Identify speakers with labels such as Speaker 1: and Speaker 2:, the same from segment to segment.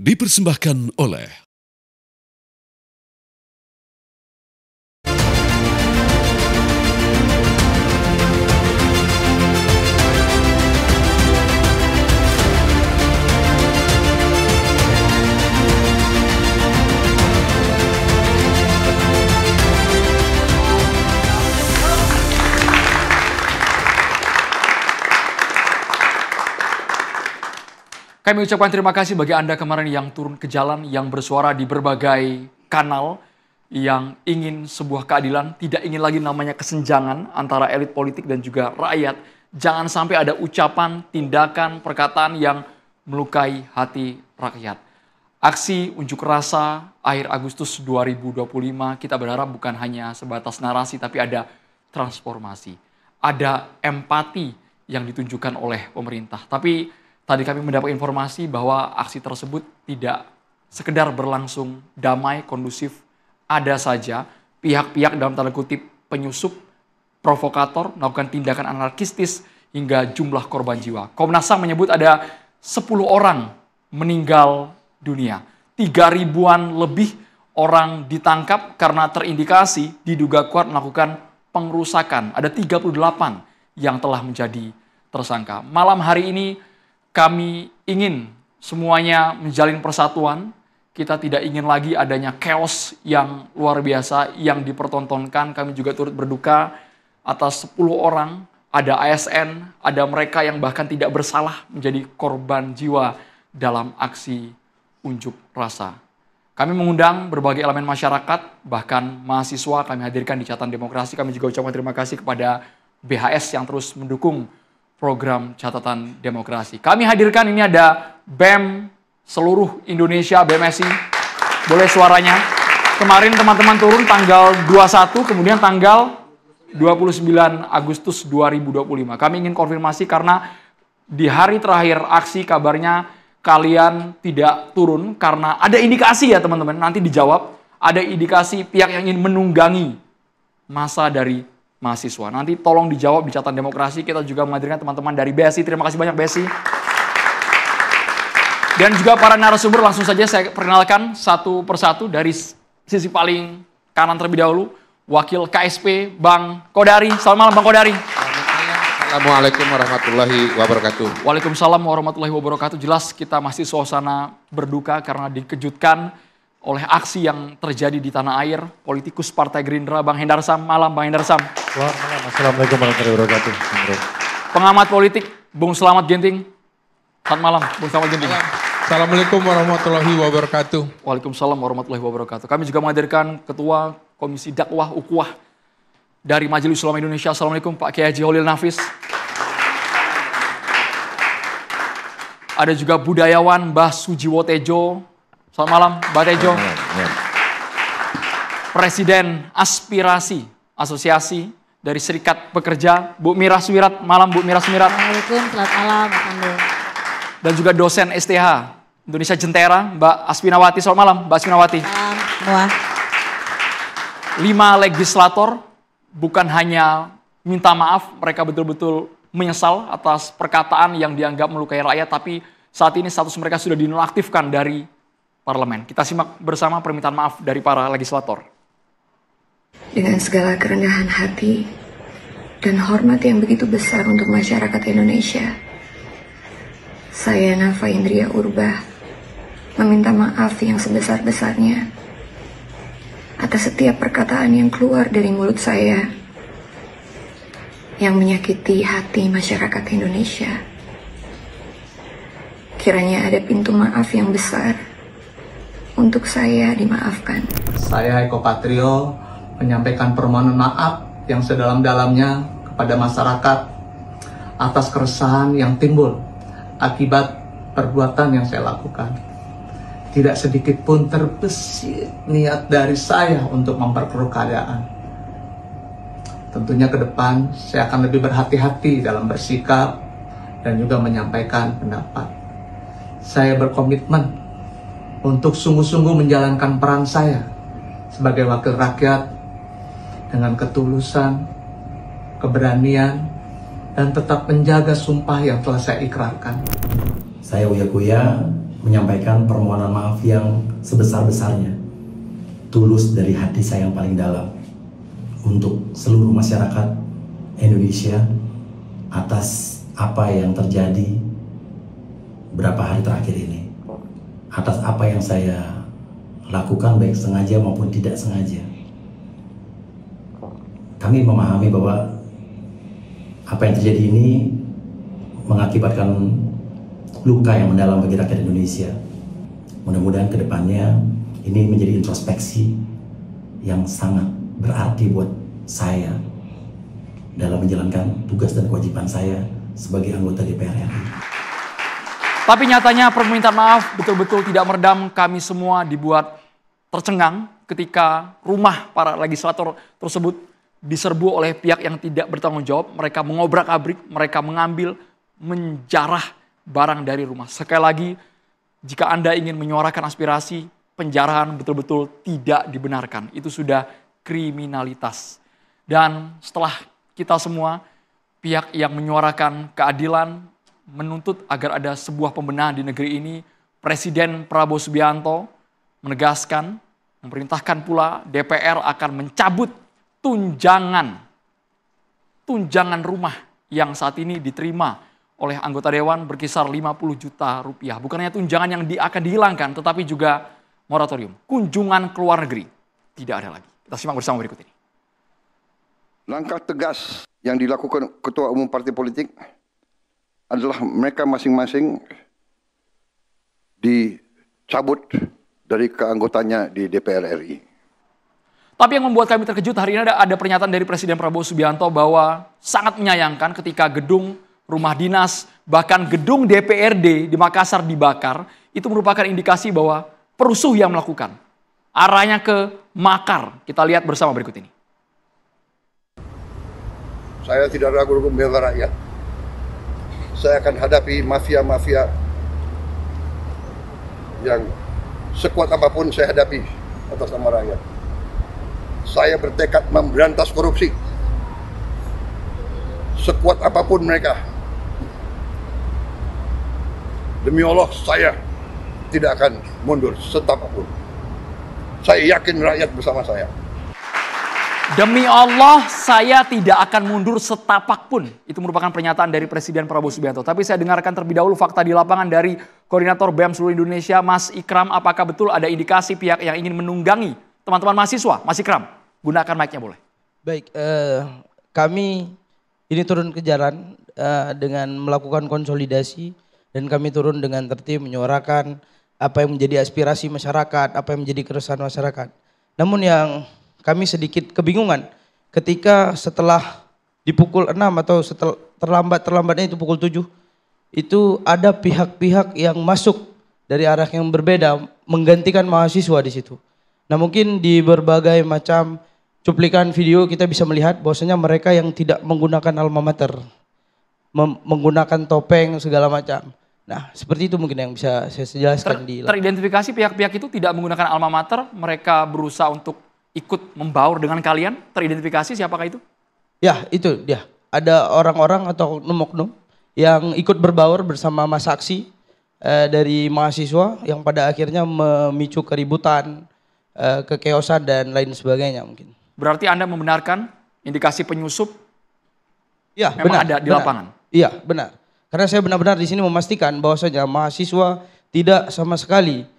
Speaker 1: dipersembahkan oleh
Speaker 2: Kami ucapkan terima kasih bagi Anda kemarin yang turun ke jalan, yang bersuara di berbagai kanal, yang ingin sebuah keadilan, tidak ingin lagi namanya kesenjangan antara elit politik dan juga rakyat. Jangan sampai ada ucapan, tindakan, perkataan yang melukai hati rakyat. Aksi unjuk rasa akhir Agustus 2025 kita berharap bukan hanya sebatas narasi, tapi ada transformasi. Ada empati yang ditunjukkan oleh pemerintah. Tapi tadi kami mendapat informasi bahwa aksi tersebut tidak sekedar berlangsung damai, kondusif. Ada saja pihak-pihak dalam tanda kutip penyusup, provokator, melakukan tindakan anarkistis hingga jumlah korban jiwa. Komnas HAM menyebut ada 10 orang meninggal dunia. 3.000-an lebih orang ditangkap karena terindikasi diduga kuat melakukan pengerusakan. Ada 38 yang telah menjadi tersangka. Malam hari ini kami ingin semuanya menjalin persatuan. Kita tidak ingin lagi adanya chaos yang luar biasa yang dipertontonkan. Kami juga turut berduka atas 10 orang. Ada ASN, ada mereka yang bahkan tidak bersalah menjadi korban jiwa dalam aksi unjuk rasa. Kami mengundang berbagai elemen masyarakat, bahkan mahasiswa kami hadirkan di Catatan Demokrasi. Kami juga ucapkan terima kasih kepada BHS yang terus mendukung program Catatan Demokrasi. Kami hadirkan ini ada BEM seluruh Indonesia, BMSI. Boleh suaranya. Kemarin teman-teman turun tanggal 21, kemudian tanggal 29 Agustus 2025. Kami ingin konfirmasi karena di hari terakhir aksi kabarnya kalian tidak turun karena ada indikasi ya teman-teman. Nanti dijawab, ada indikasi pihak yang ingin menunggangi masa dari mahasiswa. Nanti tolong dijawab di Catatan Demokrasi. Kita juga menghadirkan teman-teman dari BSI. Terima kasih banyak BSI. Dan juga para narasumber langsung saja saya perkenalkan satu persatu dari sisi paling kanan terlebih dahulu. Wakil KSP Bang Kodari. Selamat malam Bang Kodari.
Speaker 3: Assalamualaikum warahmatullahi wabarakatuh.
Speaker 2: Waalaikumsalam warahmatullahi wabarakatuh. Jelas kita masih suasana berduka karena dikejutkan oleh aksi yang terjadi di tanah air. Politikus Partai Gerindra Bang Hendar Sam. Malam Bang Hendar Sam.
Speaker 4: Selamat malam. Assalamualaikum warahmatullahi wabarakatuh.
Speaker 2: Pengamat politik Bung Slamet Ginting. Selamat malam Bung Slamet Ginting.
Speaker 3: Assalamualaikum warahmatullahi wabarakatuh.
Speaker 2: Waalaikumsalam warahmatullahi wabarakatuh. Kami juga menghadirkan Ketua Komisi Dakwah Ukhuwah dari Majelis Ulama Indonesia. Assalamualaikum Pak Kiai Haji Holil Nafis. Ada juga budayawan Mbah Sujiwo Tejo. Selamat malam Mbak Tejo. Presiden Aspirasi Asosiasi dari Serikat Pekerja Bu Mira Sumirat. Malam Bu Mira Sumirat.
Speaker 5: Assalamualaikum, selamat malam Pak Pandu.
Speaker 2: Dan juga dosen STH Indonesia Jentera Mbak Asfinawati. Selamat malam Mbak Asfinawati.
Speaker 5: Malam semua.
Speaker 2: 5 legislator bukan hanya minta maaf, mereka betul-betul menyesal atas perkataan yang dianggap melukai rakyat, tapi saat ini status mereka sudah dinonaktifkan dari parlemen. Kita simak bersama permintaan maaf dari para legislator.
Speaker 6: Dengan segala kerendahan hati dan hormat yang begitu besar untuk masyarakat Indonesia, saya Nafa Indria Urbah meminta maaf yang sebesar-besarnya atas setiap perkataan yang keluar dari mulut saya yang menyakiti hati masyarakat Indonesia. Kiranya ada pintu maaf yang besar untuk saya dimaafkan.
Speaker 7: Saya Eko Patrio menyampaikan permohonan maaf yang sedalam-dalamnya kepada masyarakat atas keresahan yang timbul akibat perbuatan yang saya lakukan. Tidak sedikit pun terbesit niat dari saya untuk memperkeruh keadaan. Tentunya ke depan saya akan lebih berhati-hati dalam bersikap dan juga menyampaikan pendapat. Saya berkomitmen untuk sungguh-sungguh menjalankan peran saya sebagai wakil rakyat dengan ketulusan, keberanian, dan tetap menjaga sumpah yang telah saya ikrarkan.
Speaker 8: Saya Uya Kuya
Speaker 1: menyampaikan permohonan maaf yang sebesar-besarnya, tulus dari hati saya yang paling dalam untuk seluruh masyarakat Indonesia atas apa yang terjadi beberapa hari terakhir ini, atas apa yang saya lakukan baik sengaja maupun tidak sengaja. Kami memahami bahwa apa yang terjadi ini mengakibatkan luka yang mendalam bagi rakyat Indonesia. Mudah-mudahan ke depannya ini menjadi introspeksi yang sangat berarti buat saya dalam menjalankan tugas dan kewajiban saya sebagai anggota DPR RI.
Speaker 2: Tapi nyatanya permintaan maaf betul-betul tidak meredam kami semua dibuat tercengang ketika rumah para legislator tersebut diserbu oleh pihak yang tidak bertanggung jawab. Mereka mengobrak-abrik, mereka mengambil, menjarah barang dari rumah. Sekali lagi, jika Anda ingin menyuarakan aspirasi, penjarahan betul-betul tidak dibenarkan. Itu sudah kriminalitas. Dan setelah kita semua, pihak yang menyuarakan keadilan, menuntut agar ada sebuah pembenahan di negeri ini, Presiden Prabowo Subianto menegaskan, memerintahkan pula DPR akan mencabut tunjangan rumah yang saat ini diterima oleh anggota dewan berkisar 50 juta rupiah. Bukan hanya tunjangan yang akan dihilangkan, tetapi juga moratorium. Kunjungan ke luar negeri tidak ada lagi. Kita simak bersama berikut ini.
Speaker 8: Langkah tegas yang dilakukan Ketua Umum Partai Politik adalah mereka masing-masing dicabut dari keanggotanya di DPR RI.
Speaker 2: Tapi yang membuat kami terkejut hari ini ada pernyataan dari Presiden Prabowo Subianto bahwa sangat menyayangkan ketika gedung rumah dinas, bahkan gedung DPRD di Makassar dibakar, itu merupakan indikasi bahwa perusuh yang melakukan. Arahnya ke makar. Kita lihat bersama berikut ini.
Speaker 8: Saya tidak ragu membela rakyat. Saya akan hadapi mafia-mafia yang sekuat apapun saya hadapi atas nama rakyat. Saya bertekad memberantas korupsi. Sekuat apapun mereka. Demi Allah, saya tidak akan mundur setapapun. Saya yakin rakyat bersama saya.
Speaker 2: Demi Allah, saya tidak akan mundur setapak pun. Itu merupakan pernyataan dari Presiden Prabowo Subianto. Tapi saya dengarkan terlebih dahulu fakta di lapangan dari Koordinator BEM seluruh Indonesia, Mas Ikram. Apakah betul ada indikasi pihak yang ingin menunggangi teman-teman mahasiswa? Mas Ikram, gunakan mic-nya boleh.
Speaker 9: Baik, kami ini turun ke jalan dengan melakukan konsolidasi. Dan kami turun dengan tertib menyuarakan apa yang menjadi aspirasi masyarakat, apa yang menjadi keresahan masyarakat. Namun yang kami sedikit kebingungan ketika setelah di pukul 6 atau setelah terlambatnya itu pukul 7, itu ada pihak-pihak yang masuk dari arah yang berbeda menggantikan mahasiswa di situ. Nah, mungkin di berbagai macam cuplikan video kita bisa melihat bahwasanya mereka yang tidak menggunakan alma mater, menggunakan topeng segala macam. Nah, seperti itu mungkin yang bisa saya jelaskan.
Speaker 2: Teridentifikasi pihak-pihak itu tidak menggunakan alma mater, mereka berusaha untuk ikut membaur dengan kalian. Teridentifikasi siapakah itu?
Speaker 9: Ya, itu dia. Ada orang-orang atau oknum-oknum yang ikut berbaur bersama massa aksi dari mahasiswa yang pada akhirnya memicu keributan, kekeosan dan lain sebagainya mungkin.
Speaker 2: Berarti Anda membenarkan indikasi penyusup
Speaker 9: ya,
Speaker 2: memang
Speaker 9: benar,
Speaker 2: ada di lapangan?
Speaker 9: Iya, benar. Karena saya benar-benar di sini memastikan bahwasanya mahasiswa tidak sama sekali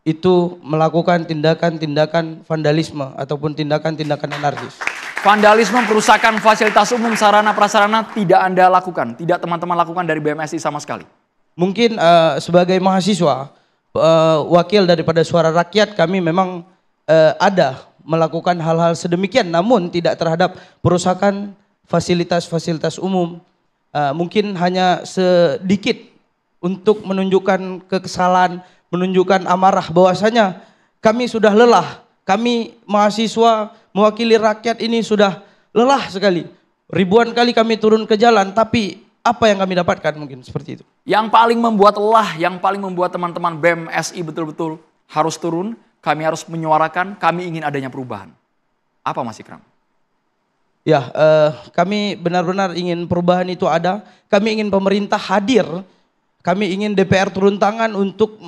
Speaker 9: itu melakukan tindakan-tindakan vandalisme ataupun tindakan-tindakan anarkis.
Speaker 2: Vandalisme, perusakan fasilitas umum, sarana prasarana tidak Anda lakukan, tidak teman-teman lakukan dari BMSI sama sekali?
Speaker 9: Mungkin sebagai mahasiswa, wakil daripada suara rakyat, kami memang ada melakukan hal-hal sedemikian, namun tidak terhadap perusakan fasilitas-fasilitas umum. Mungkin hanya sedikit untuk menunjukkan kekesalan, menunjukkan amarah bahwasanya kami sudah lelah. Kami mahasiswa mewakili rakyat ini sudah lelah sekali. Ribuan kali kami turun ke jalan, tapi apa yang kami dapatkan mungkin seperti itu.
Speaker 2: Yang paling membuat lelah, yang paling membuat teman-teman BMSI betul-betul harus turun, kami harus menyuarakan, kami ingin adanya perubahan. Apa Mas Ikram?
Speaker 9: Ya, kami benar-benar ingin perubahan itu ada. Kami ingin pemerintah hadir. Kami ingin DPR turun tangan untuk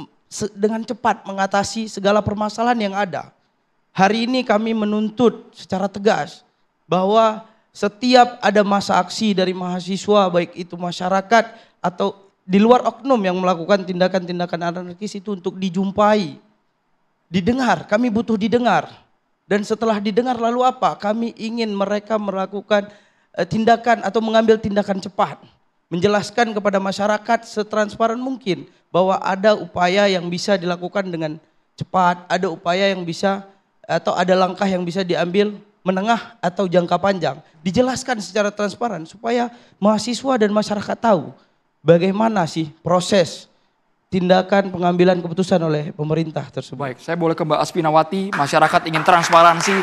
Speaker 9: dengan cepat mengatasi segala permasalahan yang ada. Hari ini kami menuntut secara tegas bahwa setiap ada masa aksi dari mahasiswa, baik itu masyarakat atau di luar oknum yang melakukan tindakan-tindakan anarkis itu untuk dijumpai, didengar. Kami butuh didengar. Dan setelah didengar lalu apa? Kami ingin mereka melakukan tindakan atau mengambil tindakan cepat. Menjelaskan kepada masyarakat setransparan mungkin bahwa ada upaya yang bisa dilakukan dengan cepat, ada upaya yang bisa atau ada langkah yang bisa diambil menengah atau jangka panjang. Dijelaskan secara transparan supaya mahasiswa dan masyarakat tahu bagaimana sih proses tindakan pengambilan keputusan oleh pemerintah tersebut.
Speaker 2: Baik, saya boleh ke Mbak Aspinawati. Masyarakat ingin transparansi,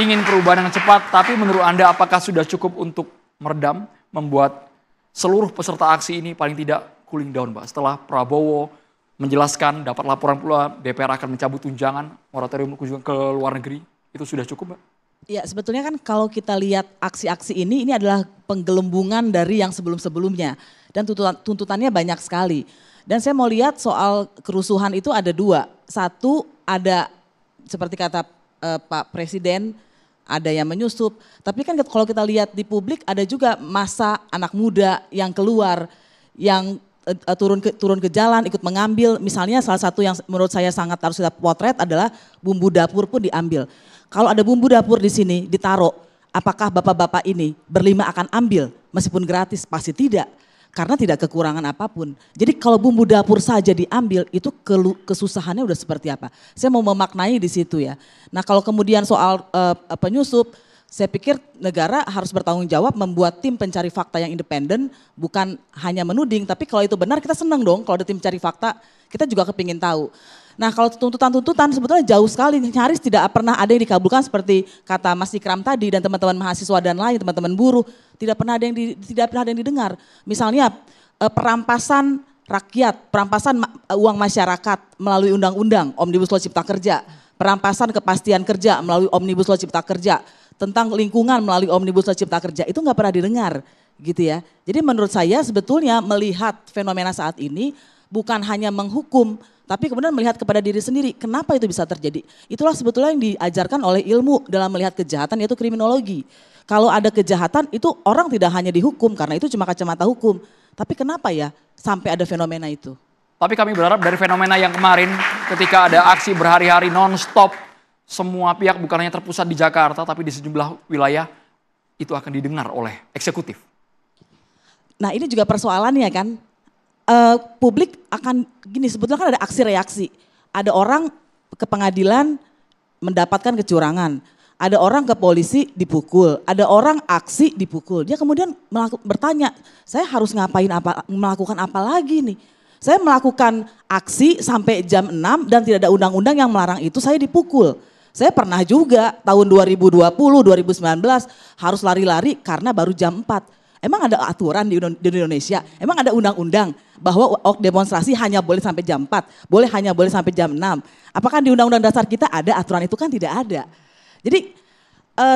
Speaker 2: ingin perubahan yang cepat, tapi menurut Anda apakah sudah cukup untuk meredam, membuat seluruh peserta aksi ini paling tidak cooling down, Mbak? Setelah Prabowo menjelaskan, dapat laporan pula DPR akan mencabut tunjangan moratorium kunjungan ke luar negeri, itu sudah cukup, Mbak?
Speaker 5: Ya, sebetulnya kan kalau kita lihat aksi-aksi ini adalah penggelembungan dari yang sebelum-sebelumnya. Dan tuntutannya banyak sekali. Dan saya mau lihat soal kerusuhan itu ada dua. Satu, ada seperti kata Pak Presiden, ada yang menyusup. Tapi kan kalau kita lihat di publik ada juga masa anak muda yang keluar, yang turun ke jalan, ikut mengambil. Misalnya salah satu yang menurut saya sangat harus kita potret adalah bumbu dapur pun diambil. Kalau ada bumbu dapur di sini ditaruh, apakah bapak-bapak ini berlima akan ambil meskipun gratis? Pasti tidak. Karena tidak kekurangan apapun. Jadi kalau bumbu dapur saja diambil, itu kesusahannya udah seperti apa. Saya mau memaknai di situ ya. Nah kalau kemudian soal penyusup, saya pikir negara harus bertanggung jawab membuat tim pencari fakta yang independen, bukan hanya menuding, tapi kalau itu benar kita senang dong kalau ada tim pencari fakta, kita juga kepingin tahu. Nah kalau tuntutan-tuntutan sebetulnya jauh sekali, nyaris tidak pernah ada yang dikabulkan seperti kata Mas Ikram tadi dan teman-teman mahasiswa dan lain, teman-teman buruh, tidak pernah ada yang didengar. Misalnya perampasan rakyat, perampasan uang masyarakat melalui undang-undang Omnibus Law Cipta Kerja, perampasan kepastian kerja melalui Omnibus Law Cipta Kerja, tentang lingkungan melalui Omnibus Law Cipta Kerja, itu nggak pernah didengar gitu ya. Jadi menurut saya sebetulnya melihat fenomena saat ini bukan hanya menghukum, tapi kemudian melihat kepada diri sendiri, kenapa itu bisa terjadi. Itulah sebetulnya yang diajarkan oleh ilmu dalam melihat kejahatan, yaitu kriminologi. Kalau ada kejahatan itu orang tidak hanya dihukum karena itu cuma kacamata hukum. Tapi kenapa ya sampai ada fenomena itu?
Speaker 2: Tapi kami berharap dari fenomena yang kemarin ketika ada aksi berhari-hari non-stop, semua pihak bukan hanya terpusat di Jakarta tapi di sejumlah wilayah itu akan didengar oleh eksekutif.
Speaker 5: Nah ini juga persoalannya kan. Publik akan gini, sebetulnya kan ada aksi reaksi. Ada orang ke pengadilan mendapatkan kecurangan. Ada orang ke polisi dipukul. Ada orang aksi dipukul. Dia kemudian bertanya, saya harus melakukan apa lagi nih? Saya melakukan aksi sampai jam 6 dan tidak ada undang-undang yang melarang itu, saya dipukul. Saya pernah juga tahun 2020, 2019 harus lari-lari karena baru jam 4. Emang ada aturan di Indonesia? Emang ada undang-undang bahwa demonstrasi hanya boleh sampai jam 4, hanya boleh sampai jam 6? Apakah di undang-undang dasar kita ada aturan itu? Kan tidak ada. Jadi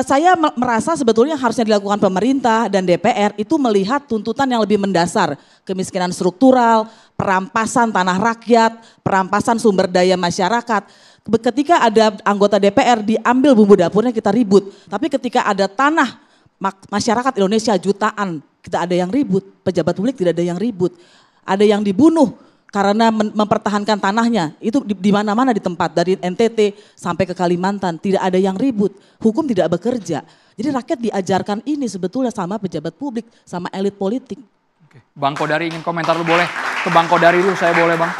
Speaker 5: saya merasa sebetulnya harusnya dilakukan pemerintah dan DPR itu melihat tuntutan yang lebih mendasar. Kemiskinan struktural, perampasan tanah rakyat, perampasan sumber daya masyarakat. Ketika ada anggota DPR diambil bumbu dapurnya kita ribut. Tapi ketika ada tanah masyarakat Indonesia jutaan, kita ada yang ribut, pejabat publik tidak ada yang ribut. Ada yang dibunuh karena mempertahankan tanahnya, itu di mana-mana di tempat, dari NTT sampai ke Kalimantan, tidak ada yang ribut, hukum tidak bekerja. Jadi rakyat diajarkan ini sebetulnya sama pejabat publik, sama elit politik.
Speaker 2: Oke. Bang Kodari ingin komentar dulu boleh? Ke Bang Kodari dulu, saya boleh Bang?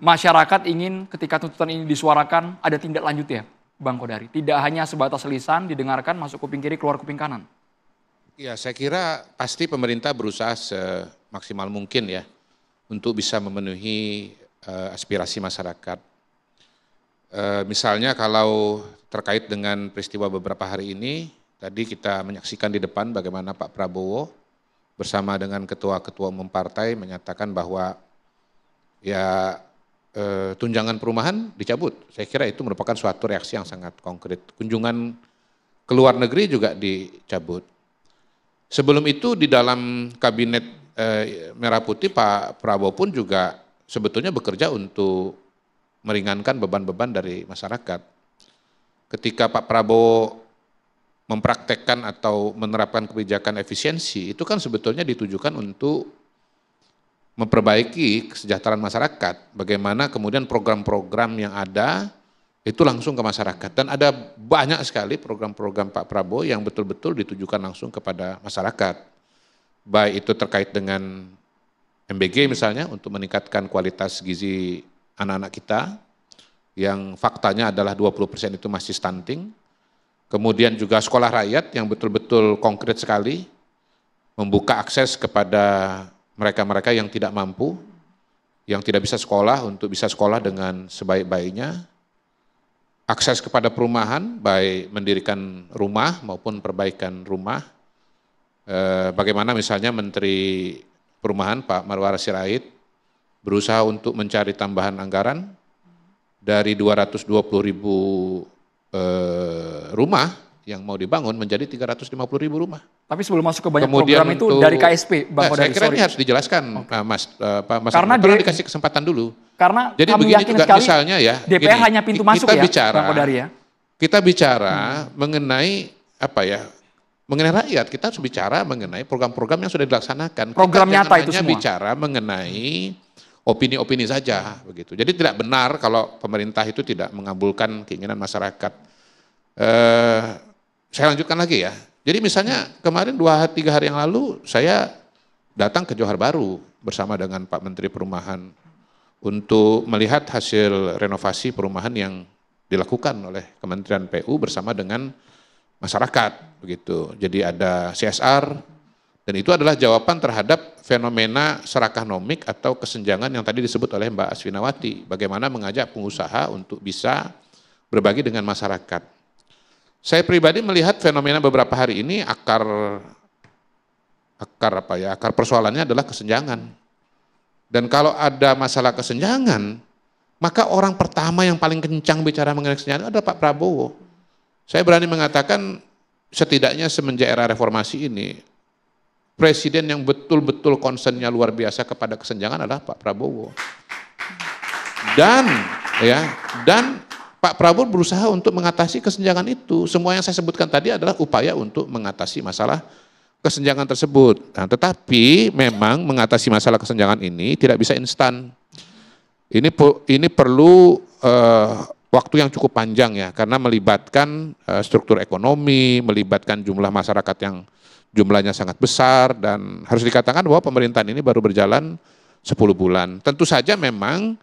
Speaker 2: Masyarakat ingin ketika tuntutan ini disuarakan, ada tindak lanjut ya? Bang Kodari, tidak hanya sebatas lisan didengarkan masuk kuping kiri keluar kuping kanan.
Speaker 3: Ya, saya kira pasti pemerintah berusaha semaksimal mungkin ya untuk bisa memenuhi aspirasi masyarakat. Misalnya kalau terkait dengan peristiwa beberapa hari ini, tadi kita menyaksikan di depan bagaimana Pak Prabowo bersama dengan ketua-ketua umum partai menyatakan bahwa ya tunjangan perumahan dicabut. Saya kira itu merupakan suatu reaksi yang sangat konkret. Kunjungan ke luar negeri juga dicabut. Sebelum itu di dalam kabinet Merah Putih Pak Prabowo pun juga sebetulnya bekerja untuk meringankan beban-beban dari masyarakat. Ketika Pak Prabowo mempraktekkan atau menerapkan kebijakan efisiensi, itu kan sebetulnya ditujukan untuk memperbaiki kesejahteraan masyarakat. Bagaimana kemudian program-program yang ada itu langsung ke masyarakat. Dan ada banyak sekali program-program Pak Prabowo yang betul-betul ditujukan langsung kepada masyarakat. Baik itu terkait dengan MBG misalnya untuk meningkatkan kualitas gizi anak-anak kita, yang faktanya adalah 20% itu masih stunting. Kemudian juga sekolah rakyat yang betul-betul konkret sekali, membuka akses kepada mereka-mereka yang tidak mampu, yang tidak bisa sekolah untuk bisa sekolah dengan sebaik-baiknya. Akses kepada perumahan, baik mendirikan rumah maupun perbaikan rumah. Bagaimana misalnya Menteri Perumahan Pak Marwara Sirait berusaha untuk mencari tambahan anggaran dari 220.000 rumah yang mau dibangun menjadi 350.000 rumah.
Speaker 2: Tapi sebelum masuk ke banyak
Speaker 3: Kemudian
Speaker 2: program itu dari KSP, Bang Kodari.
Speaker 3: Saya kira ini harus dijelaskan, Mas.
Speaker 2: Karena
Speaker 3: dikasih kesempatan dulu.
Speaker 2: Karena
Speaker 3: jadi
Speaker 2: kami
Speaker 3: begini
Speaker 2: yakin
Speaker 3: juga
Speaker 2: sekali
Speaker 3: misalnya ya.
Speaker 2: DPR
Speaker 3: gini,
Speaker 2: hanya pintu masuk ya, Bang Kodari ya.
Speaker 3: Kita bicara mengenai apa ya? Mengenai rakyat, kita harus bicara mengenai program-program yang sudah dilaksanakan.
Speaker 2: Program
Speaker 3: kita
Speaker 2: nyata itu semua.
Speaker 3: Bicara mengenai opini-opini saja begitu. Jadi tidak benar kalau pemerintah itu tidak mengabulkan keinginan masyarakat. Saya lanjutkan lagi ya. Jadi misalnya kemarin 2-3 hari yang lalu saya datang ke Johar Baru bersama dengan Pak Menteri Perumahan untuk melihat hasil renovasi perumahan yang dilakukan oleh Kementerian PU bersama dengan masyarakat begitu. Jadi ada CSR dan itu adalah jawaban terhadap fenomena serakah nomik atau kesenjangan yang tadi disebut oleh Mbak Asfinawati. Bagaimana mengajak pengusaha untuk bisa berbagi dengan masyarakat. Saya pribadi melihat fenomena beberapa hari ini akar persoalannya adalah kesenjangan. Dan kalau ada masalah kesenjangan, maka orang pertama yang paling kencang bicara mengenai kesenjangan adalah Pak Prabowo. Saya berani mengatakan setidaknya semenjak era reformasi ini, presiden yang betul-betul concernnya luar biasa kepada kesenjangan adalah Pak Prabowo. Dan Pak Prabowo berusaha untuk mengatasi kesenjangan itu. Semua yang saya sebutkan tadi adalah upaya untuk mengatasi masalah kesenjangan tersebut. Nah, tetapi memang mengatasi masalah kesenjangan ini tidak bisa instan. Ini perlu waktu yang cukup panjang ya, karena melibatkan struktur ekonomi, melibatkan jumlah masyarakat yang jumlahnya sangat besar, dan harus dikatakan bahwa pemerintahan ini baru berjalan 10 bulan. Tentu saja memang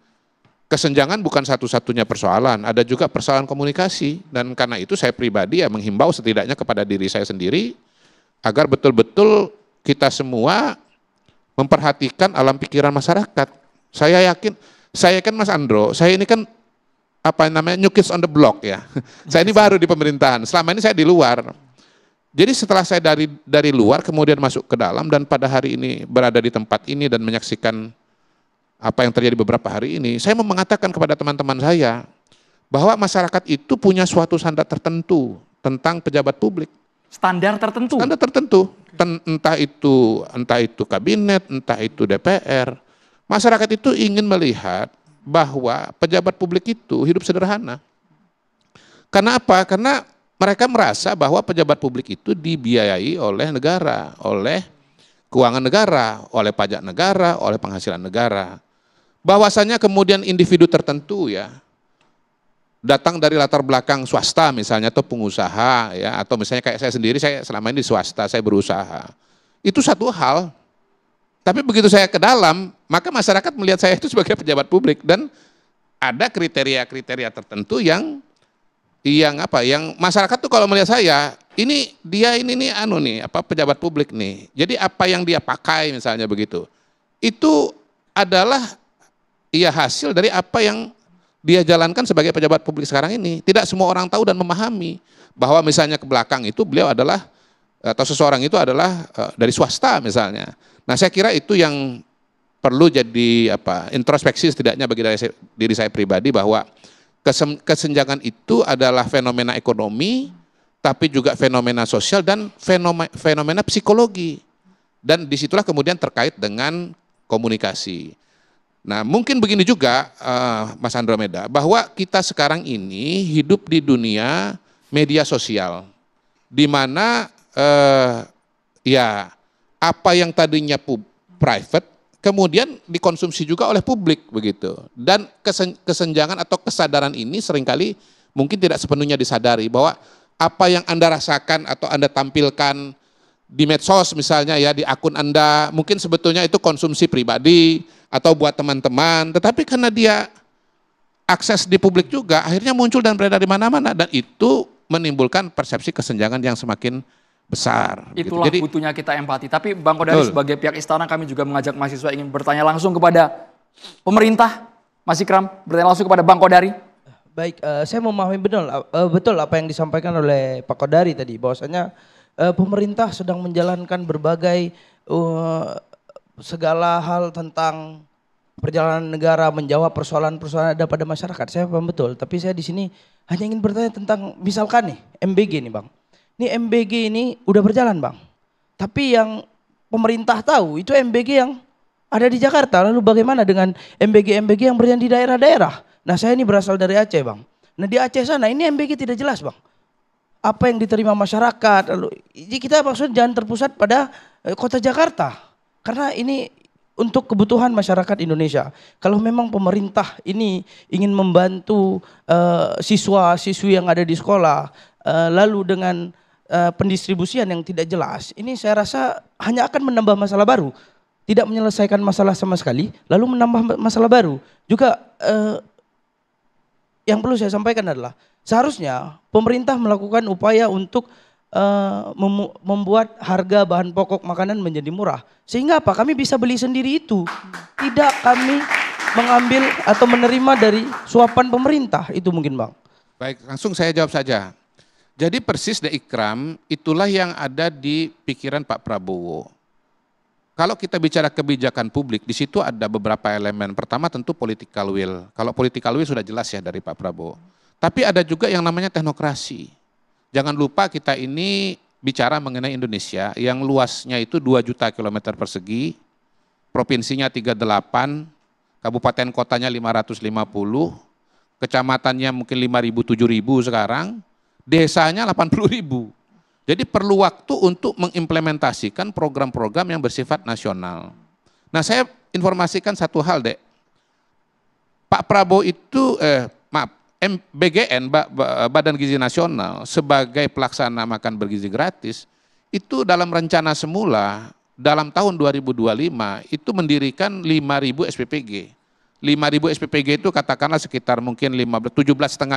Speaker 3: kesenjangan bukan satu-satunya persoalan, ada juga persoalan komunikasi, dan karena itu saya pribadi ya menghimbau setidaknya kepada diri saya sendiri agar betul-betul kita semua memperhatikan alam pikiran masyarakat. Saya yakin Mas Andro, saya ini kan new kids on the block ya. Saya ini baru di pemerintahan, selama ini saya di luar. Jadi setelah saya dari luar kemudian masuk ke dalam dan pada hari ini berada di tempat ini dan menyaksikan apa yang terjadi beberapa hari ini, saya mau mengatakan kepada teman-teman saya bahwa masyarakat itu punya suatu standar tertentu tentang pejabat publik.
Speaker 2: Standar tertentu?
Speaker 3: Standar tertentu, entah itu kabinet, entah itu DPR. Masyarakat itu ingin melihat bahwa pejabat publik itu hidup sederhana. Karena apa? Karena mereka merasa bahwa pejabat publik itu dibiayai oleh negara, oleh keuangan negara, oleh pajak negara, oleh penghasilan negara. Bahwasanya kemudian individu tertentu ya datang dari latar belakang swasta misalnya atau pengusaha ya, atau misalnya kayak saya sendiri, saya selama ini di swasta, saya berusaha. Itu satu hal. Tapi begitu saya ke dalam, maka masyarakat melihat saya itu sebagai pejabat publik dan ada kriteria-kriteria tertentu yang masyarakat tuh kalau melihat saya, ini pejabat publik nih. Jadi apa yang dia pakai misalnya begitu. Itu adalah hasil dari apa yang dia jalankan sebagai pejabat publik sekarang ini. Tidak semua orang tahu dan memahami bahwa misalnya ke belakang itu beliau adalah atau seseorang itu adalah dari swasta misalnya. Nah, saya kira itu yang perlu jadi introspeksi setidaknya bagi diri saya pribadi bahwa kesenjangan itu adalah fenomena ekonomi, tapi juga fenomena sosial dan fenomena psikologi. Dan disitulah kemudian terkait dengan komunikasi. Nah, mungkin begini juga Mas Andromeda, bahwa kita sekarang ini hidup di dunia media sosial, di mana ya apa yang tadinya private kemudian dikonsumsi juga oleh publik begitu. Dan kesenjangan atau kesadaran ini seringkali mungkin tidak sepenuhnya disadari bahwa apa yang Anda rasakan atau Anda tampilkan di medsos misalnya ya, di akun Anda, mungkin sebetulnya itu konsumsi pribadi atau buat teman-teman, tetapi karena dia akses di publik juga, akhirnya muncul dan beredar di mana-mana, dan itu menimbulkan persepsi kesenjangan yang semakin besar.
Speaker 2: Itulah
Speaker 3: gitu. Jadi,
Speaker 2: butuhnya kita empati. Tapi Bang Kodari sebagai pihak istana, kami juga mengajak mahasiswa ingin bertanya langsung kepada pemerintah. Mas Ikram, bertanya langsung kepada Bang Kodari.
Speaker 9: Baik, saya memahami betul apa yang disampaikan oleh Pak Kodari tadi, bahwasanya pemerintah sedang menjalankan berbagai segala hal tentang perjalanan negara, menjawab persoalan-persoalan ada pada masyarakat. Saya paham betul, tapi saya di sini hanya ingin bertanya tentang misalkan nih MBG nih Bang. Ini MBG ini udah berjalan Bang. Tapi yang pemerintah tahu itu MBG yang ada di Jakarta. Lalu bagaimana dengan MBG-MBG yang berjalan di daerah-daerah? Nah, saya ini berasal dari Aceh Bang. Nah, di Aceh sana ini MBG tidak jelas Bang. Apa yang diterima masyarakat, lalu kita maksudnya jangan terpusat pada kota Jakarta, karena ini untuk kebutuhan masyarakat Indonesia. Kalau memang pemerintah ini ingin membantu siswa-siswi yang ada di sekolah, lalu dengan pendistribusian yang tidak jelas, ini saya rasa hanya akan menambah masalah baru, tidak menyelesaikan masalah sama sekali, lalu menambah masalah baru. Juga yang perlu saya sampaikan adalah seharusnya pemerintah melakukan upaya untuk membuat harga bahan pokok makanan menjadi murah. Sehingga apa? Kami bisa beli sendiri itu. Tidak kami mengambil atau menerima dari suapan pemerintah. Itu mungkin Bang.
Speaker 3: baik, langsung saya jawab saja. Jadi persis de Ikram, itulah yang ada di pikiran Pak Prabowo. Kalau kita bicara kebijakan publik, di situ ada beberapa elemen. Pertama tentu political will. Kalau political will sudah jelas ya dari Pak Prabowo. Tapi ada juga yang namanya teknokrasi. Jangan lupa kita ini bicara mengenai Indonesia yang luasnya itu 2 juta kilometer persegi, provinsinya 38, kabupaten kotanya 550, kecamatannya mungkin 5.000, 7.000 sekarang, desanya 80.000. Jadi perlu waktu untuk mengimplementasikan program-program yang bersifat nasional. Nah, saya informasikan satu hal, Dek. Pak Prabowo itu, BGN, Badan Gizi Nasional, sebagai pelaksana makan bergizi gratis, itu dalam rencana semula, dalam tahun 2025, itu mendirikan 5.000 SPPG. 5.000 SPPG itu katakanlah sekitar mungkin 17,5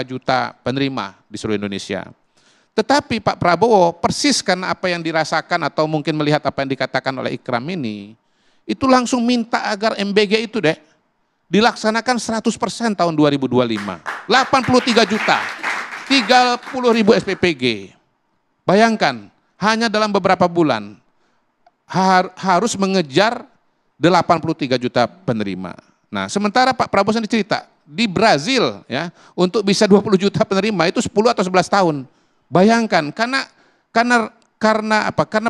Speaker 3: juta penerima di seluruh Indonesia. Tetapi Pak Prabowo persis karena apa yang dirasakan atau mungkin melihat apa yang dikatakan oleh Ikram ini, itu langsung minta agar MBG itu dilaksanakan 100% tahun 2025. 83 juta, 30.000 SPPG. Bayangkan, hanya dalam beberapa bulan harus mengejar 83 juta penerima. Nah, sementara Pak Prabowo sendiri cerita, di Brazil ya, untuk bisa 20 juta penerima itu 10 atau 11 tahun. Bayangkan, karena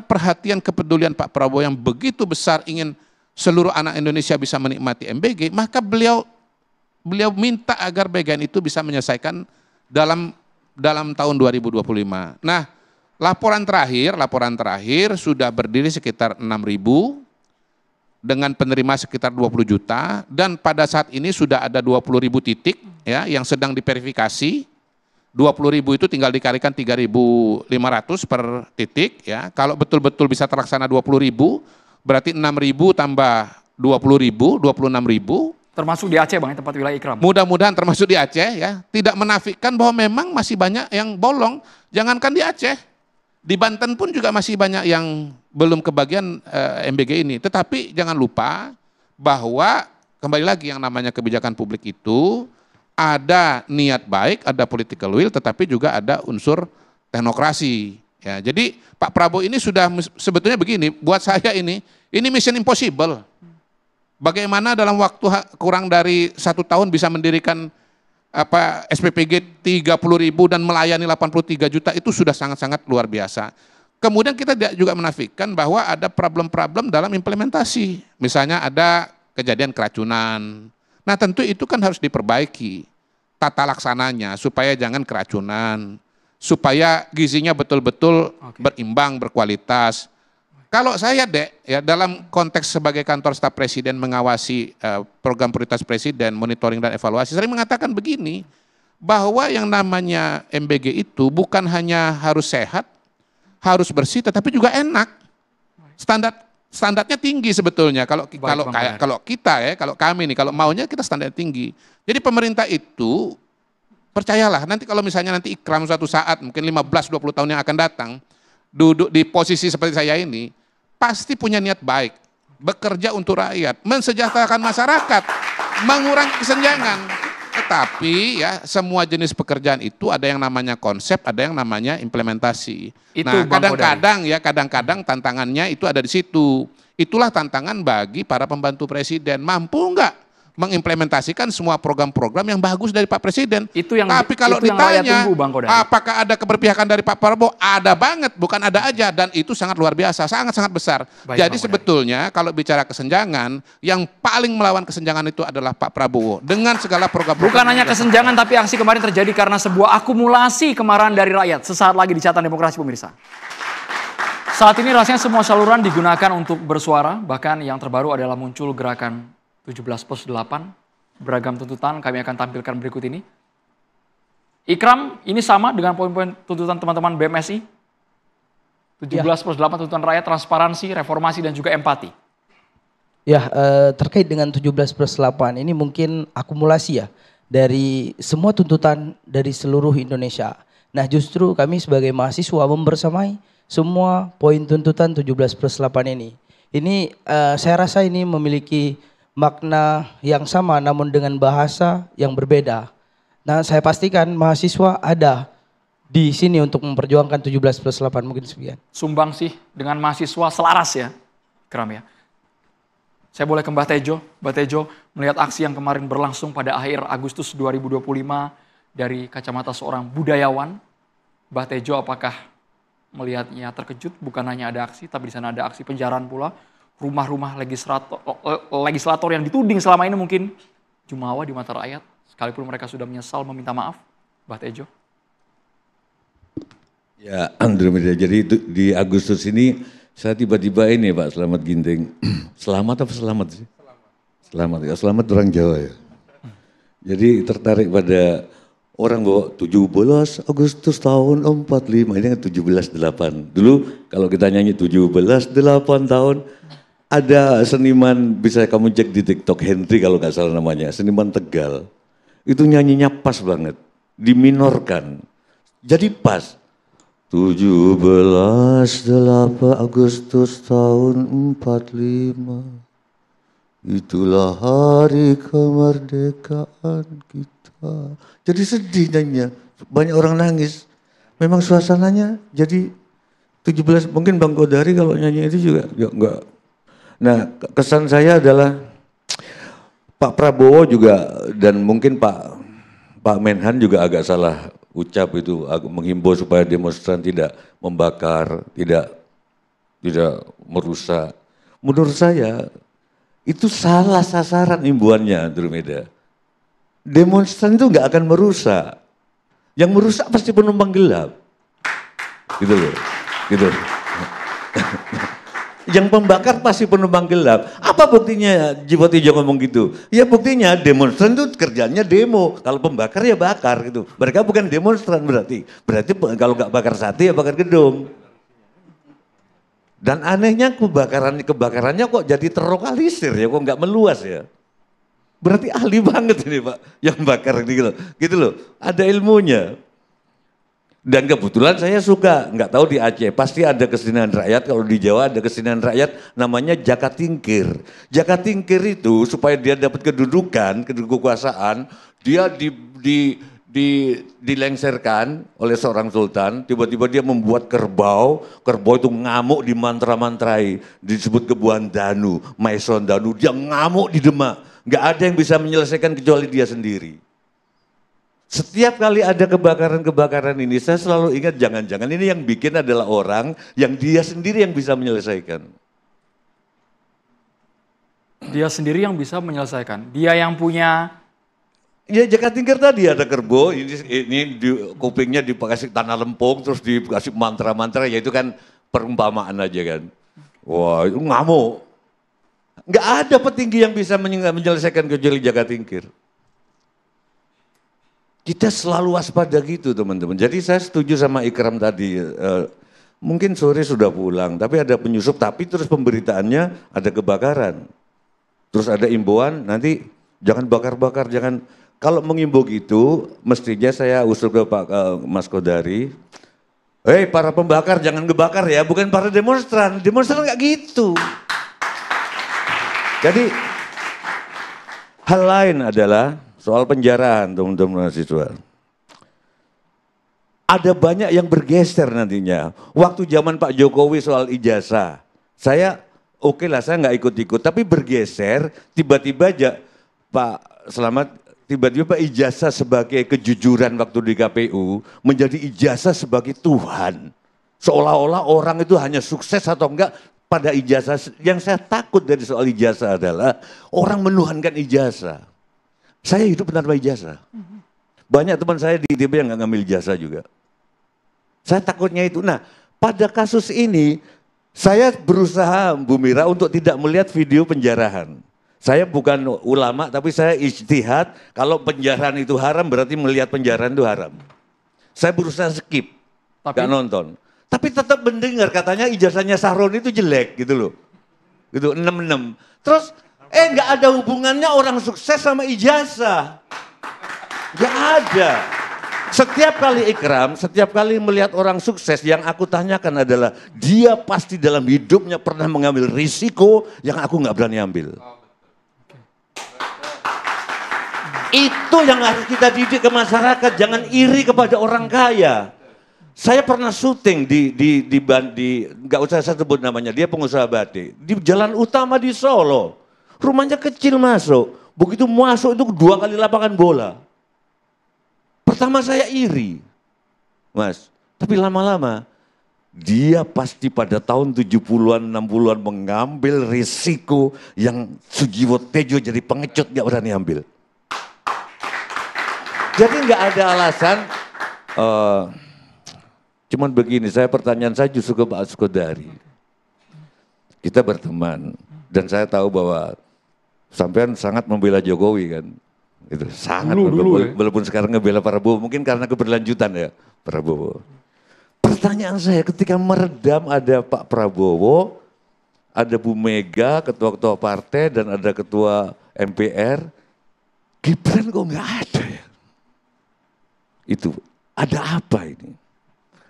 Speaker 3: perhatian kepedulian Pak Prabowo yang begitu besar ingin seluruh anak Indonesia bisa menikmati MBG, maka beliau minta agar BGN itu bisa menyelesaikan dalam tahun 2025. Nah, laporan terakhir sudah berdiri sekitar 6.000 dengan penerima sekitar 20 juta, dan pada saat ini sudah ada 20.000 titik ya yang sedang diverifikasi. 20.000 itu tinggal dikalikan 3.500 per titik ya. Kalau betul-betul bisa terlaksana 20.000, berarti 6.000 tambah 20.000, 26.000.
Speaker 2: Termasuk di Aceh Bang, tempat wilayah Ikram.
Speaker 3: Mudah-mudahan termasuk di Aceh ya. Tidak menafikan bahwa memang masih banyak yang bolong. Jangankan di Aceh, di Banten pun juga masih banyak yang belum kebagian MBG ini. Tetapi jangan lupa bahwa kembali lagi yang namanya kebijakan publik itu ada niat baik, ada political will, tetapi juga ada unsur teknokrasi. Ya, jadi Pak Prabowo ini sudah sebetulnya begini, buat saya ini mission impossible. Bagaimana dalam waktu kurang dari 1 tahun bisa mendirikan SPPG 30.000 dan melayani 83 juta, itu sudah sangat-sangat luar biasa. Kemudian kita juga menafikan bahwa ada problem-problem dalam implementasi. Misalnya ada kejadian keracunan. Nah tentu itu kan harus diperbaiki tata laksananya supaya jangan keracunan, supaya gizinya betul-betul berimbang, berkualitas. Kalau saya ya dalam konteks sebagai kantor staf presiden mengawasi program prioritas presiden, monitoring dan evaluasi, sering mengatakan begini, bahwa yang namanya MBG itu bukan hanya harus sehat, harus bersih, tetapi juga enak. Standarnya tinggi sebetulnya. Kalau kami nih, kalau maunya kita standar tinggi. Jadi pemerintah itu percayalah, nanti kalau misalnya nanti Ikram suatu saat mungkin 15-20 tahun yang akan datang duduk di posisi seperti saya ini, pasti punya niat baik, bekerja untuk rakyat, mensejahterakan masyarakat, mengurangi kesenjangan. Tetapi ya semua jenis pekerjaan itu ada yang namanya konsep, ada yang namanya implementasi. Nah kadang-kadang tantangannya itu ada di situ. Itulah tantangan bagi para pembantu presiden. Mampu enggak mengimplementasikan semua program-program yang bagus dari Pak Presiden? Tapi kalau ditanya apakah ada keberpihakan dari Pak Prabowo? Ada banget, bukan ada aja, dan itu sangat luar biasa, sangat-sangat besar. Jadi sebetulnya kalau bicara kesenjangan, yang paling melawan kesenjangan itu adalah Pak Prabowo dengan segala program.
Speaker 2: Bukan hanya kesenjangan, tapi aksi kemarin terjadi karena sebuah akumulasi kemarahan dari rakyat. Sesaat lagi di Catatan Demokrasi, pemirsa. Saat ini rasanya semua saluran digunakan untuk bersuara, bahkan yang terbaru adalah muncul gerakan 17+8, beragam tuntutan kami akan tampilkan berikut ini. Ikram, ini sama dengan poin-poin tuntutan teman-teman BMSI? 17+8 tuntutan rakyat, transparansi, reformasi, dan juga empati.
Speaker 9: Ya, terkait dengan 17+8 ini mungkin akumulasi ya dari semua tuntutan dari seluruh Indonesia. Nah justru kami sebagai mahasiswa membersamai semua poin tuntutan 17+8 ini. Ini saya rasa ini memiliki makna yang sama namun dengan bahasa yang berbeda. Nah saya pastikan mahasiswa ada di sini untuk memperjuangkan 17+8, mungkin sekian.
Speaker 2: Sumbang sih dengan mahasiswa selaras ya, Ikram ya. Saya boleh ke Mbak Tejo. Mbak Tejo, melihat aksi yang kemarin berlangsung pada akhir Agustus 2025 dari kacamata seorang budayawan, Mbak Tejo apakah melihatnya terkejut? Bukan hanya ada aksi, tapi di sana ada aksi penjarahan pula. Rumah-rumah legislator yang dituding selama ini mungkin jumawa di mata rakyat, sekalipun mereka sudah menyesal meminta maaf. Mbak Tejo.
Speaker 10: Ya Andromeda, jadi di Agustus ini saya tiba-tiba ini Pak Selamat Ginting. Selamat apa selamat sih? Selamat ya, selamat orang Jawa ya. Jadi tertarik pada orang bawa 17 Agustus tahun 45, ini kan 17.8. Dulu kalau kita nyanyi 17.8 tahun, ada seniman, bisa kamu cek di TikTok, Henry kalau nggak salah namanya, seniman Tegal. Itu nyanyinya pas banget, diminorkan. Jadi pas. 17.8 Agustus tahun 45. Itulah hari kemerdekaan kita. Jadi sedih nyanyinya, banyak orang nangis. Memang suasananya jadi 17, mungkin Bang Kodari kalau nyanyi itu juga enggak. Nah kesan saya adalah Pak Prabowo juga dan mungkin Pak Menhan juga agak salah ucap itu, menghimbau supaya demonstran tidak membakar, tidak merusak. Menurut saya itu salah sasaran himbauannya Andromeda. Demonstran itu nggak akan merusak. Yang merusak pasti penumpang gelap. Gitu loh. Gitu. Yang pembakar pasti penumpang gelap. Apa buktinya Jiwo Tijo ngomong gitu? Ya buktinya demonstran itu kerjanya demo. Kalau pembakar ya bakar gitu. Mereka bukan demonstran berarti. Berarti kalau nggak bakar sate ya bakar gedung. Dan anehnya kebakarannya kok jadi terlokalisir ya, kok nggak meluas ya. Berarti ahli banget ini Pak yang bakar gitu loh. Gitu loh. Ada ilmunya. Dan kebetulan saya suka, nggak tahu di Aceh, pasti ada kesenian rakyat, kalau di Jawa ada kesenian rakyat namanya Jakat Tingkir. Jakat Tingkir itu supaya dia dapat kedudukan kekuasaan, dia dilengserkan oleh seorang sultan, tiba-tiba dia membuat kerbau itu ngamuk di mantra-mantrai, disebut Kebuan Danu, Maison Danu, dia ngamuk di Demak, nggak ada yang bisa menyelesaikan kecuali dia sendiri. Setiap kali ada kebakaran-kebakaran ini, saya selalu ingat jangan-jangan ini yang bikin adalah orang yang dia sendiri yang bisa menyelesaikan.
Speaker 2: Dia sendiri yang bisa menyelesaikan. Dia yang punya.
Speaker 10: Ya Jaka Tingkir tadi ada kerbau, ini di, kupingnya dikasih tanah lempung, terus dikasih mantra-mantra, ya itu kan perumpamaan aja kan. Wah itu ngamuk. Nggak ada petinggi yang bisa menyelesaikan kecuali Jaka Tingkir. Kita selalu waspada gitu teman-teman. Jadi saya setuju sama Ikram tadi. Mungkin sore sudah pulang, tapi ada penyusup, tapi terus pemberitaannya ada kebakaran. Terus ada imbauan, nanti jangan bakar-bakar, jangan. Kalau mengimbau gitu, mestinya saya usul ke Pak Mas Kodari, hei para pembakar jangan ngebakar ya, bukan para demonstran. Demonstran nggak gitu. Jadi hal lain adalah soal penjaraan teman-teman mahasiswa. Ada banyak yang bergeser nantinya. Waktu zaman Pak Jokowi soal ijazah, saya oke lah saya nggak ikut-ikut, tapi bergeser tiba-tiba aja Pak Selamat, tiba-tiba ijazah sebagai kejujuran waktu di KPU menjadi ijazah sebagai Tuhan. Seolah-olah orang itu hanya sukses atau enggak pada ijazah. Yang saya takut dari soal ijazah adalah orang menuhankan ijazah. Saya hidup tanpa ijazah. Banyak teman saya di ITB yang nggak ngambil ijazah juga. Saya takutnya itu. Nah, pada kasus ini saya berusaha Bu Mira untuk tidak melihat video penjarahan. Saya bukan ulama tapi saya ijtihad, kalau penjarahan itu haram berarti melihat penjarahan itu haram. Saya berusaha skip, gak nonton. Tapi tetap mendengar katanya ijazahnya Sahroni itu jelek gitu loh. Gitu 66. Terus gak ada hubungannya orang sukses sama ijazah. Gak ada. Setiap kali Ikram, setiap kali melihat orang sukses yang aku tanyakan adalah dia pasti dalam hidupnya pernah mengambil risiko yang aku gak berani ambil. Itu yang harus kita didik ke masyarakat, jangan iri kepada orang kaya. Saya pernah syuting di nggak usah saya sebut namanya, dia pengusaha batik. Di jalan utama di Solo, rumahnya kecil masuk, begitu masuk itu 2 kali lapangan bola. Pertama saya iri, Mas, tapi lama-lama dia pasti pada tahun 70-an, 60-an mengambil risiko yang Sujiwo Tejo jadi pengecut gak berani ambil. Jadi nggak ada alasan, cuman begini, pertanyaan saya justru ke Pak Askodari. Kita berteman, dan saya tahu bahwa sampean sangat membela Jokowi kan. Itu sangat, walaupun sekarang ngebela Prabowo, mungkin karena keberlanjutan ya Prabowo. Pertanyaan saya ketika meredam ada Pak Prabowo, ada Bu Mega, ketua-ketua partai, dan ada ketua MPR, Gibran kok nggak ada ya? Itu, ada apa ini?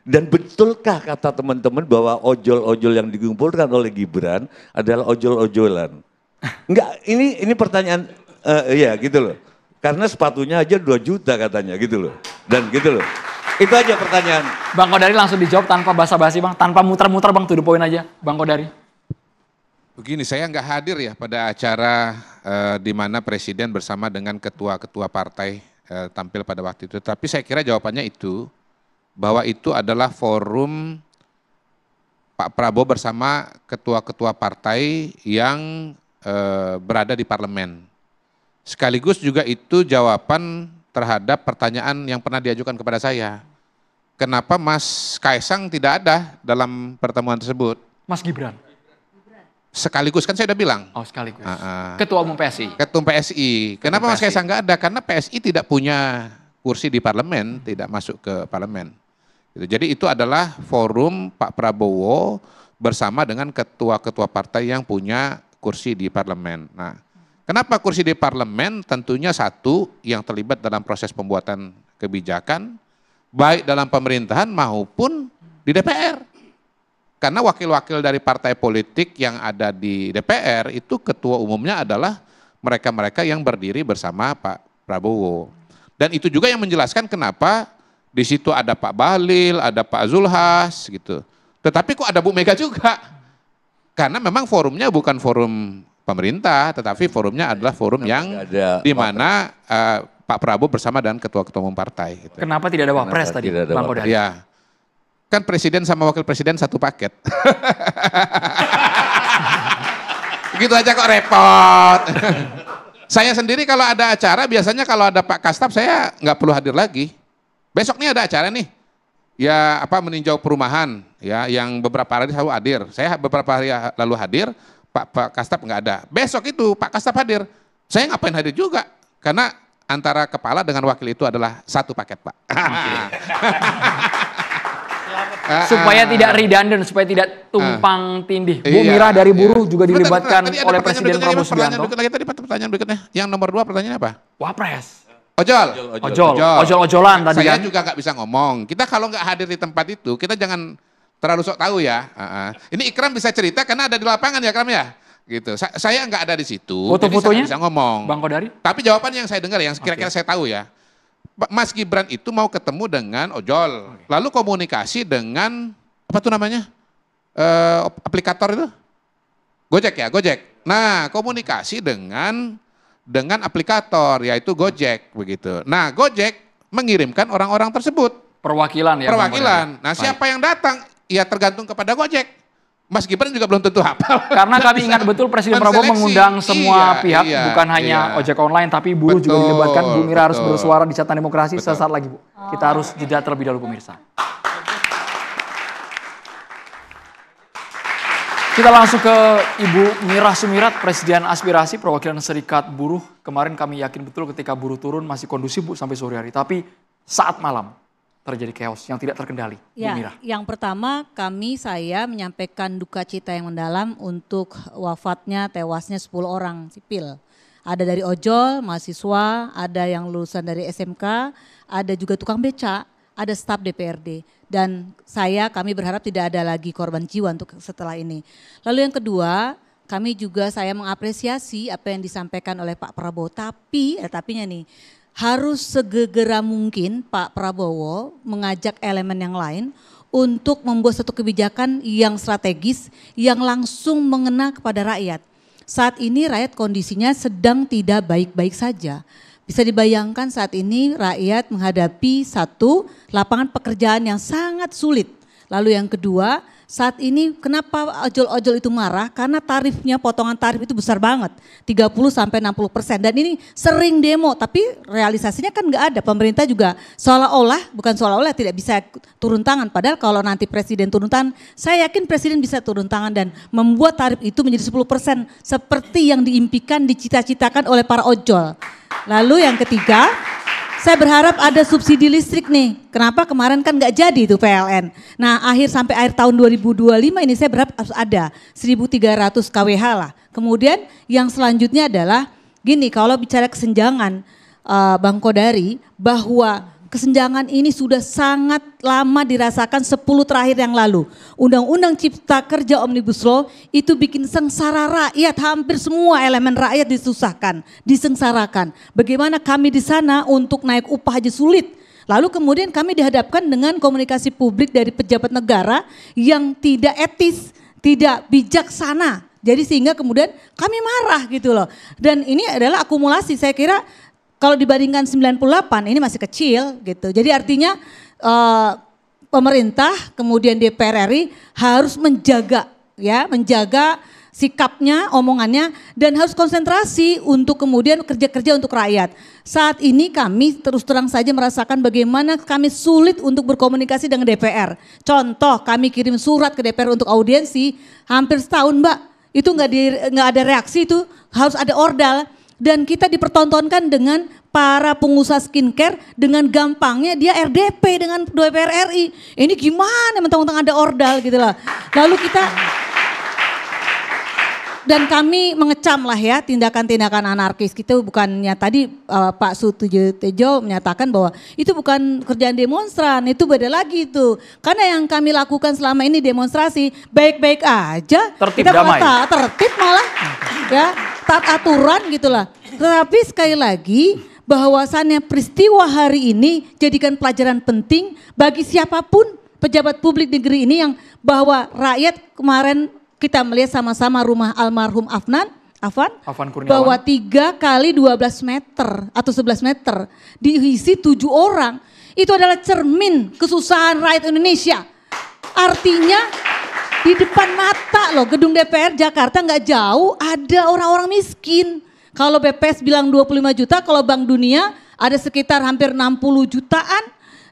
Speaker 10: Dan betulkah kata teman-teman bahwa ojol-ojol yang dikumpulkan oleh Gibran adalah ojol-ojolan? Enggak, ini pertanyaan, ya gitu loh. Karena sepatunya aja 2 juta katanya gitu loh. Dan gitu loh. Itu aja pertanyaan.
Speaker 2: Bang Kodari langsung dijawab tanpa basa-basi Bang, tanpa muter-muter Bang, to the point aja Bang Kodari.
Speaker 3: Begini, saya nggak hadir ya pada acara di mana Presiden bersama dengan ketua-ketua partai tampil pada waktu itu. Tapi saya kira jawabannya itu, bahwa itu adalah forum Pak Prabowo bersama ketua-ketua partai yang berada di parlemen. Sekaligus juga itu jawaban terhadap pertanyaan yang pernah diajukan kepada saya. Kenapa Mas Kaisang tidak ada dalam pertemuan tersebut?
Speaker 2: Mas Gibran?
Speaker 3: Sekaligus, kan saya udah bilang.
Speaker 2: Oh sekaligus. Ketua Umum PSI? Ketua
Speaker 3: PSI. Kenapa Mas Kaisang nggak ada? Karena PSI tidak punya kursi di parlemen, tidak masuk ke parlemen. Jadi itu adalah forum Pak Prabowo bersama dengan ketua-ketua partai yang punya kursi di parlemen. Nah, kenapa kursi di parlemen? Tentunya satu yang terlibat dalam proses pembuatan kebijakan, baik dalam pemerintahan maupun di DPR. Karena wakil-wakil dari partai politik yang ada di DPR itu ketua umumnya adalah mereka-mereka yang berdiri bersama Pak Prabowo. Dan itu juga yang menjelaskan kenapa di situ ada Pak Bahlil, ada Pak Zulhas gitu. Tetapi kok ada Bu Mega juga? Karena memang forumnya bukan forum pemerintah, tetapi forumnya adalah forum yang di mana Pak Prabowo bersama dengan ketua-ketua umum partai. Gitu.
Speaker 2: Kenapa tidak ada wapres tadi, Bang Kodari?
Speaker 3: Ya. Kan presiden sama wakil presiden satu paket. Gitu aja kok repot. Saya sendiri kalau ada acara, biasanya kalau ada Pak Kastap saya nggak perlu hadir lagi. Besok nih ada acara nih, ya apa meninjau perumahan, ya yang beberapa hari selalu hadir. Saya beberapa hari lalu hadir, Pak Kastap nggak ada. Besok itu Pak Kastap hadir, saya ngapain hadir juga? Karena antara kepala dengan wakil itu adalah satu paket, Pak.
Speaker 2: Supaya tidak redundant, supaya tidak tumpang tindih. Bu Mira dari buruh juga dilibatkan oleh Presiden Prabowo Subianto.
Speaker 3: Tadi pertanyaan berikutnya, yang nomor 2 pertanyaannya apa?
Speaker 2: Wapres.
Speaker 3: Ojol-ojolan
Speaker 2: tadi
Speaker 3: saya
Speaker 2: kan.
Speaker 3: juga nggak bisa ngomong. Kita kalau nggak hadir di tempat itu, kita jangan terlalu sok tahu ya. Ini Ikram bisa cerita karena ada di lapangan ya, Ikram ya. Gitu. Saya nggak ada di situ.
Speaker 2: Foto-fotonya
Speaker 3: bisa ngomong.
Speaker 2: Bang Kodari.
Speaker 3: Tapi jawaban yang saya dengar, yang kira-kira saya tahu ya. Mas Gibran itu mau ketemu dengan ojol, lalu komunikasi dengan apa tuh namanya aplikator itu, Gojek ya, Gojek. Nah komunikasi dengan aplikator yaitu Gojek begitu. Nah Gojek mengirimkan orang-orang tersebut.
Speaker 2: Perwakilan ya.
Speaker 3: Perwakilan. Nah siapa yang datang? Ya tergantung kepada Gojek. Mas Gibran juga belum tentu hafal.
Speaker 2: Karena kami ingat betul Presiden Prabowo mengundang semua pihak, bukan hanya ojek online, tapi buruh juga dilibatkan. Bu Mira harus bersuara di Catatan Demokrasi sesaat lagi, Bu. Kita harus jeda terlebih dahulu, pemirsa. Kita langsung ke Ibu Mira Sumirat, Presiden Aspirasi Perwakilan Serikat Buruh. Kemarin kami yakin betul ketika buruh turun masih kondusif, Bu, sampai sore hari. Tapi saat malam terjadi chaos yang tidak terkendali.
Speaker 11: Ya,
Speaker 2: Bu Mira.
Speaker 11: Yang pertama saya menyampaikan duka cita yang mendalam untuk wafatnya, tewasnya 10 orang sipil. Ada dari ojol, mahasiswa, ada yang lulusan dari SMK, ada juga tukang beca, ada staf DPRD. Dan kami berharap tidak ada lagi korban jiwa untuk setelah ini. Lalu yang kedua, saya mengapresiasi apa yang disampaikan oleh Pak Prabowo. Tapi, tapinya nih, harus segera mungkin Pak Prabowo mengajak elemen yang lain untuk membuat satu kebijakan yang strategis yang langsung mengena kepada rakyat. Saat ini rakyat kondisinya sedang tidak baik-baik saja. Bisa dibayangkan saat ini rakyat menghadapi satu lapangan pekerjaan yang sangat sulit. Lalu yang kedua, saat ini kenapa ojol-ojol itu marah? Karena tarifnya, potongan tarif itu besar banget, 30-60%. Dan ini sering demo, tapi realisasinya kan nggak ada. Pemerintah juga bukan seolah-olah tidak bisa turun tangan. Padahal kalau nanti Presiden turun tangan, saya yakin Presiden bisa turun tangan dan membuat tarif itu menjadi 10% seperti yang diimpikan, dicita-citakan oleh para ojol. Lalu yang ketiga, saya berharap ada subsidi listrik nih. Kenapa kemarin kan nggak jadi itu PLN. Nah sampai akhir tahun 2025 ini saya berharap harus ada 1.300 kWh lah. Kemudian yang selanjutnya adalah gini, kalau bicara kesenjangan Bang Kodari, bahwa kesenjangan ini sudah sangat lama dirasakan 10 terakhir yang lalu. Undang-Undang Cipta Kerja Omnibus Law itu bikin sengsara rakyat, hampir semua elemen rakyat disusahkan, disengsarakan. Bagaimana kami di sana untuk naik upah aja sulit. Lalu kemudian kami dihadapkan dengan komunikasi publik dari pejabat negara yang tidak etis, tidak bijaksana. Jadi sehingga kemudian kami marah gitu loh. Dan ini adalah akumulasi, saya kira kalau dibandingkan 98 ini masih kecil gitu. Jadi artinya pemerintah kemudian DPR RI harus menjaga sikapnya, omongannya, dan harus konsentrasi untuk kemudian kerja-kerja untuk rakyat. Saat ini kami terus terang saja merasakan bagaimana kami sulit untuk berkomunikasi dengan DPR. Contoh, kami kirim surat ke DPR untuk audiensi hampir setahun, Mbak. Itu nggak ada reaksi, itu harus ada ordal. Dan kita dipertontonkan dengan para pengusaha skincare dengan gampangnya dia RDP dengan DPR RI. Ini gimana mentang-mentang ada ordal gitu lah. Lalu dan kami mengecam lah ya tindakan-tindakan anarkis. Kita bukannya tadi Pak Sutejo menyatakan bahwa itu bukan kerjaan demonstran, itu beda lagi itu. Karena yang kami lakukan selama ini demonstrasi baik-baik aja.
Speaker 2: Tertib damai.
Speaker 11: Tertib malah ya, taat aturan gitulah. Tetapi sekali lagi bahwasannya peristiwa hari ini jadikan pelajaran penting bagi siapapun pejabat publik negeri ini yang bahwa rakyat kemarin kita melihat sama-sama rumah almarhum Afan Kurniawan, bahwa 3 kali 12 meter atau 11 meter diisi 7 orang. Itu adalah cermin kesusahan rakyat Indonesia. Artinya Di depan mata loh, gedung DPR Jakarta nggak jauh ada orang-orang miskin. Kalau BPS bilang 25 juta, kalau Bank Dunia ada sekitar hampir 60 jutaan,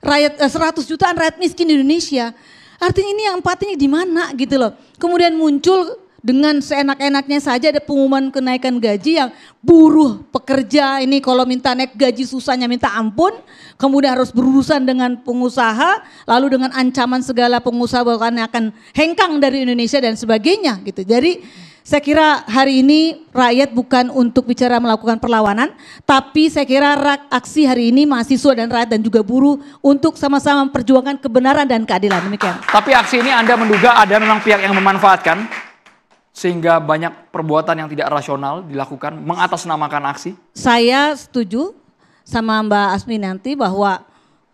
Speaker 11: 100 jutaan rakyat miskin di Indonesia. Artinya ini yang empatinya di mana gitu loh. Kemudian muncul dengan seenak-enaknya saja ada pengumuman kenaikan gaji yang buruh pekerja ini kalau minta naik gaji susahnya minta ampun. Kemudian harus berurusan dengan pengusaha, lalu dengan ancaman segala pengusaha bahkan akan hengkang dari Indonesia dan sebagainya gitu. Jadi saya kira hari ini rakyat bukan untuk bicara melakukan perlawanan, tapi saya kira aksi hari ini mahasiswa dan rakyat dan juga buruh untuk sama-sama memperjuangkan kebenaran dan keadilan. Demikian.
Speaker 2: Tapi aksi ini Anda menduga ada memang pihak yang memanfaatkan sehingga banyak perbuatan yang tidak rasional dilakukan mengatasnamakan aksi? Saya
Speaker 11: setuju sama Mbak Asmi nanti bahwa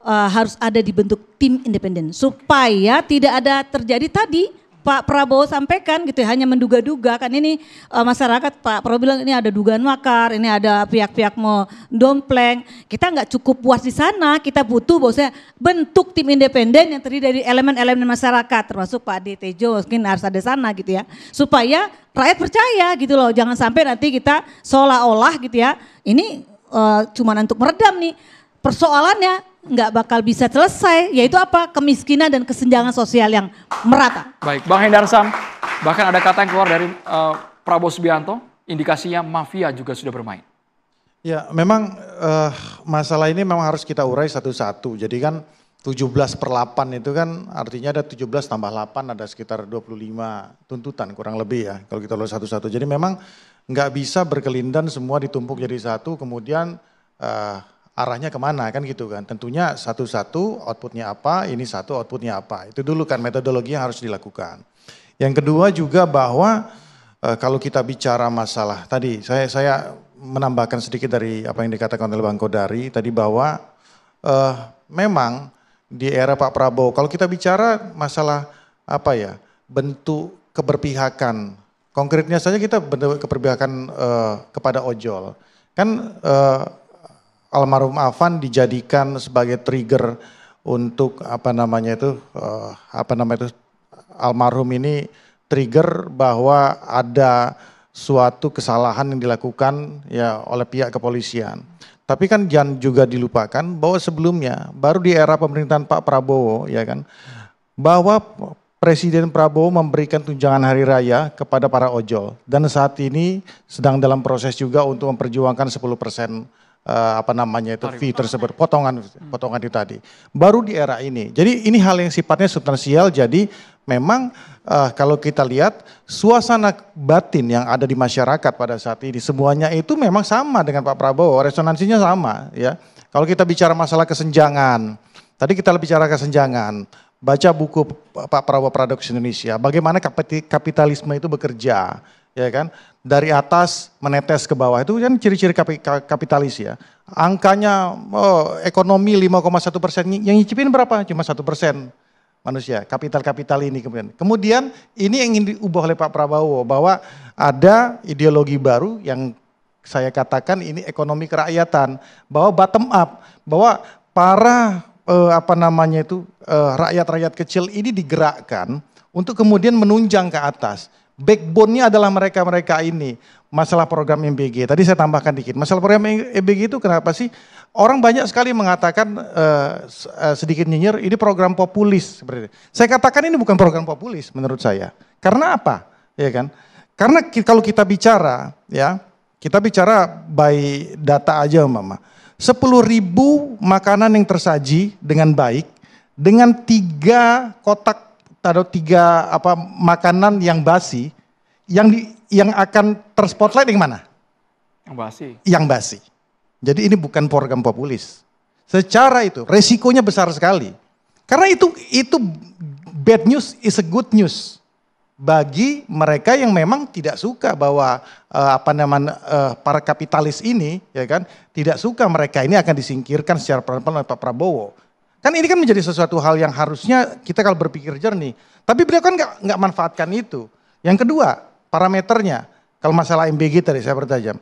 Speaker 11: harus ada dibentuk tim independen supaya tidak ada terjadi tadi Pak Prabowo sampaikan gitu hanya menduga-duga kan ini masyarakat Pak Prabowo bilang ini ada dugaan makar, ini ada pihak-pihak mau dompleng. Kita nggak cukup puas di sana, kita butuh bahwasanya bentuk tim independen yang terdiri dari elemen-elemen masyarakat termasuk Pak Ade Tejo mungkin harus ada sana gitu ya. Supaya rakyat percaya gitu loh, jangan sampai nanti kita seolah-olah gitu ya ini cuma untuk meredam nih persoalannya nggak bakal bisa selesai, yaitu apa? Kemiskinan dan kesenjangan sosial yang merata.
Speaker 2: Baik, Bang Hendarsam, bahkan ada kata yang keluar dari Prabowo Subianto, indikasinya mafia juga sudah bermain.
Speaker 4: Ya, memang masalah ini memang harus kita urai satu-satu. Jadi kan 17/8 itu kan artinya ada 17 tambah 8 ada sekitar 25 tuntutan kurang lebih ya kalau kita lihat satu-satu. Jadi memang nggak bisa berkelindan semua ditumpuk jadi satu kemudian arahnya kemana kan gitu kan. Tentunya satu-satu outputnya apa, ini satu outputnya apa. Itu dulu kan metodologi yang harus dilakukan. Yang kedua juga bahwa kalau kita bicara masalah tadi saya menambahkan sedikit dari apa yang dikatakan oleh Bang Kodari tadi bahwa memang di era Pak Prabowo kalau kita bicara masalah apa ya bentuk keberpihakan konkretnya saja kita bentuk keberpihakan kepada ojol kan almarhum Afan dijadikan sebagai trigger untuk almarhum ini trigger bahwa ada suatu kesalahan yang dilakukan ya oleh pihak kepolisian. Tapi kan jangan juga dilupakan bahwa sebelumnya baru di era pemerintahan Pak Prabowo ya kan bahwa Presiden Prabowo memberikan tunjangan hari raya kepada para ojol dan saat ini sedang dalam proses juga untuk memperjuangkan 10% fee tersebut, potongan itu tadi. Baru di era ini. Jadi ini hal yang sifatnya substansial, jadi memang kalau kita lihat suasana batin yang ada di masyarakat pada saat ini, semuanya itu memang sama dengan Pak Prabowo, resonansinya sama ya. Kalau kita bicara masalah kesenjangan, tadi kita bicara kesenjangan, baca buku Pak Prabowo Paradoks Indonesia, bagaimana kapitalisme itu bekerja. Ya kan, dari atas menetes ke bawah itu kan ciri-ciri kapitalis ya. Angkanya ekonomi 5,1%, yang nyicipin berapa? Cuma 1% manusia, kapital ini kemudian. Kemudian ini yang ingin diubah oleh Pak Prabowo bahwa ada ideologi baru yang saya katakan ini ekonomi kerakyatan, bahwa bottom up, bahwa para rakyat-rakyat kecil ini digerakkan untuk kemudian menunjang ke atas. Backbone-nya adalah mereka-mereka ini. Masalah program MBG, tadi saya tambahkan dikit. Masalah program MBG itu kenapa sih? Orang banyak sekali mengatakan sedikit nyinyir, ini program populis. Seperti itu. Saya katakan ini bukan program populis menurut saya. Karena apa? Ya kan? Karena kalau kita bicara, ya kita bicara by data aja Mama. 10.000 makanan yang tersaji dengan baik, dengan 3 kotak atau 3 makanan yang basi yang akan terspotlight yang mana?
Speaker 2: Yang basi.
Speaker 4: Yang basi. Jadi ini bukan program populis. Secara itu resikonya besar sekali. Karena itu bad news is a good news bagi mereka yang memang tidak suka bahwa para kapitalis ini ya kan tidak suka mereka ini akan disingkirkan secara pelan-pelan oleh Pak Prabowo. Kan ini kan menjadi sesuatu hal yang harusnya kita kalau berpikir jernih. Tapi beliau kan nggak manfaatkan itu. Yang kedua, parameternya. Kalau masalah MBG tadi saya bertajam.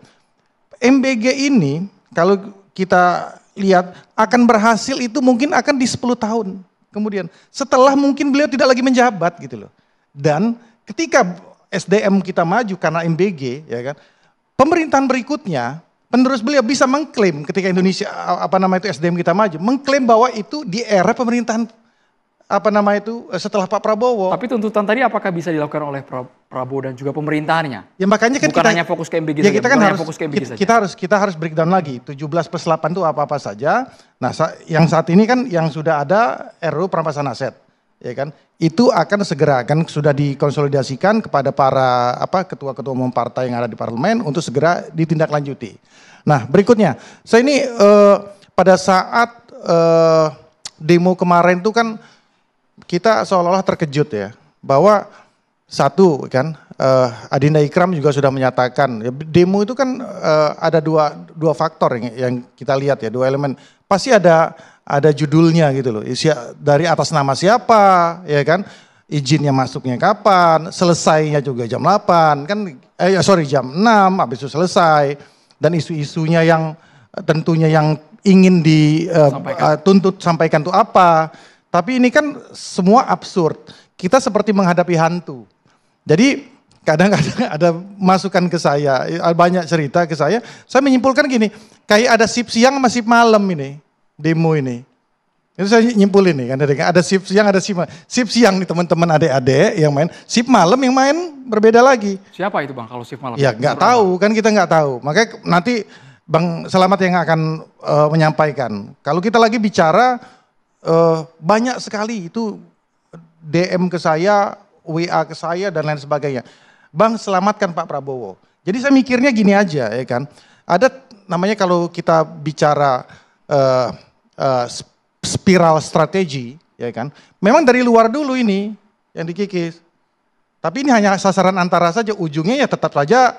Speaker 4: MBG ini kalau kita lihat akan berhasil itu mungkin akan di 10 tahun. Kemudian setelah mungkin beliau tidak lagi menjabat gitu loh. Dan ketika SDM kita maju karena MBG, ya kan, pemerintahan berikutnya penerus beliau bisa mengklaim ketika Indonesia SDM kita maju, mengklaim bahwa itu di era pemerintahan setelah Pak Prabowo.
Speaker 2: Tapi tuntutan tadi apakah bisa dilakukan oleh Prabowo dan juga pemerintahannya?
Speaker 4: Ya makanya kan
Speaker 2: bukan hanya fokus ke MBG
Speaker 4: ya
Speaker 2: saja.
Speaker 4: Kita kan harus
Speaker 6: fokus ke
Speaker 4: MBG saja. Kita harus breakdown lagi. 17+8 itu apa-apa saja. Nah, yang saat ini kan yang sudah ada RUU perampasan aset, ya kan? Itu akan segera sudah dikonsolidasikan kepada para ketua-ketua umum partai yang ada di parlemen untuk segera ditindaklanjuti. Nah, berikutnya, saya ini pada saat demo kemarin itu kan kita seolah-olah terkejut ya, bahwa satu kan Adinda Ikram juga sudah menyatakan demo itu kan ada dua faktor yang kita lihat ya, dua elemen. Pasti ada judulnya gitu loh, dari atas nama siapa, ya kan, izinnya masuknya kapan, selesainya juga jam 8 kan, jam 6 habis itu selesai, dan isu-isunya yang tentunya yang ingin dituntut sampaikan itu apa. Tapi ini kan semua absurd. Kita seperti menghadapi hantu. Jadi kadang-kadang ada masukan ke saya, banyak cerita ke saya menyimpulkan gini, kayak ada shift siang sama shift malam ini, demo ini. Itu saya nyimpulin nih, kan ada shift siang, ada shift siang nih teman-teman adik-adik yang main, shift malam yang main berbeda lagi.
Speaker 2: Siapa itu Bang kalau shift malam?
Speaker 4: Ya nggak tahu, kan kita nggak tahu. Makanya nanti Bang Selamat yang akan menyampaikan. Kalau kita lagi bicara, banyak sekali itu DM ke saya, WA ke saya dan lain sebagainya. Bang, selamatkan Pak Prabowo. Jadi saya mikirnya gini aja ya kan. Ada namanya kalau kita bicara spiral strategi ya kan. Memang dari luar dulu ini yang dikikis. Tapi ini hanya sasaran antara saja, ujungnya ya tetap saja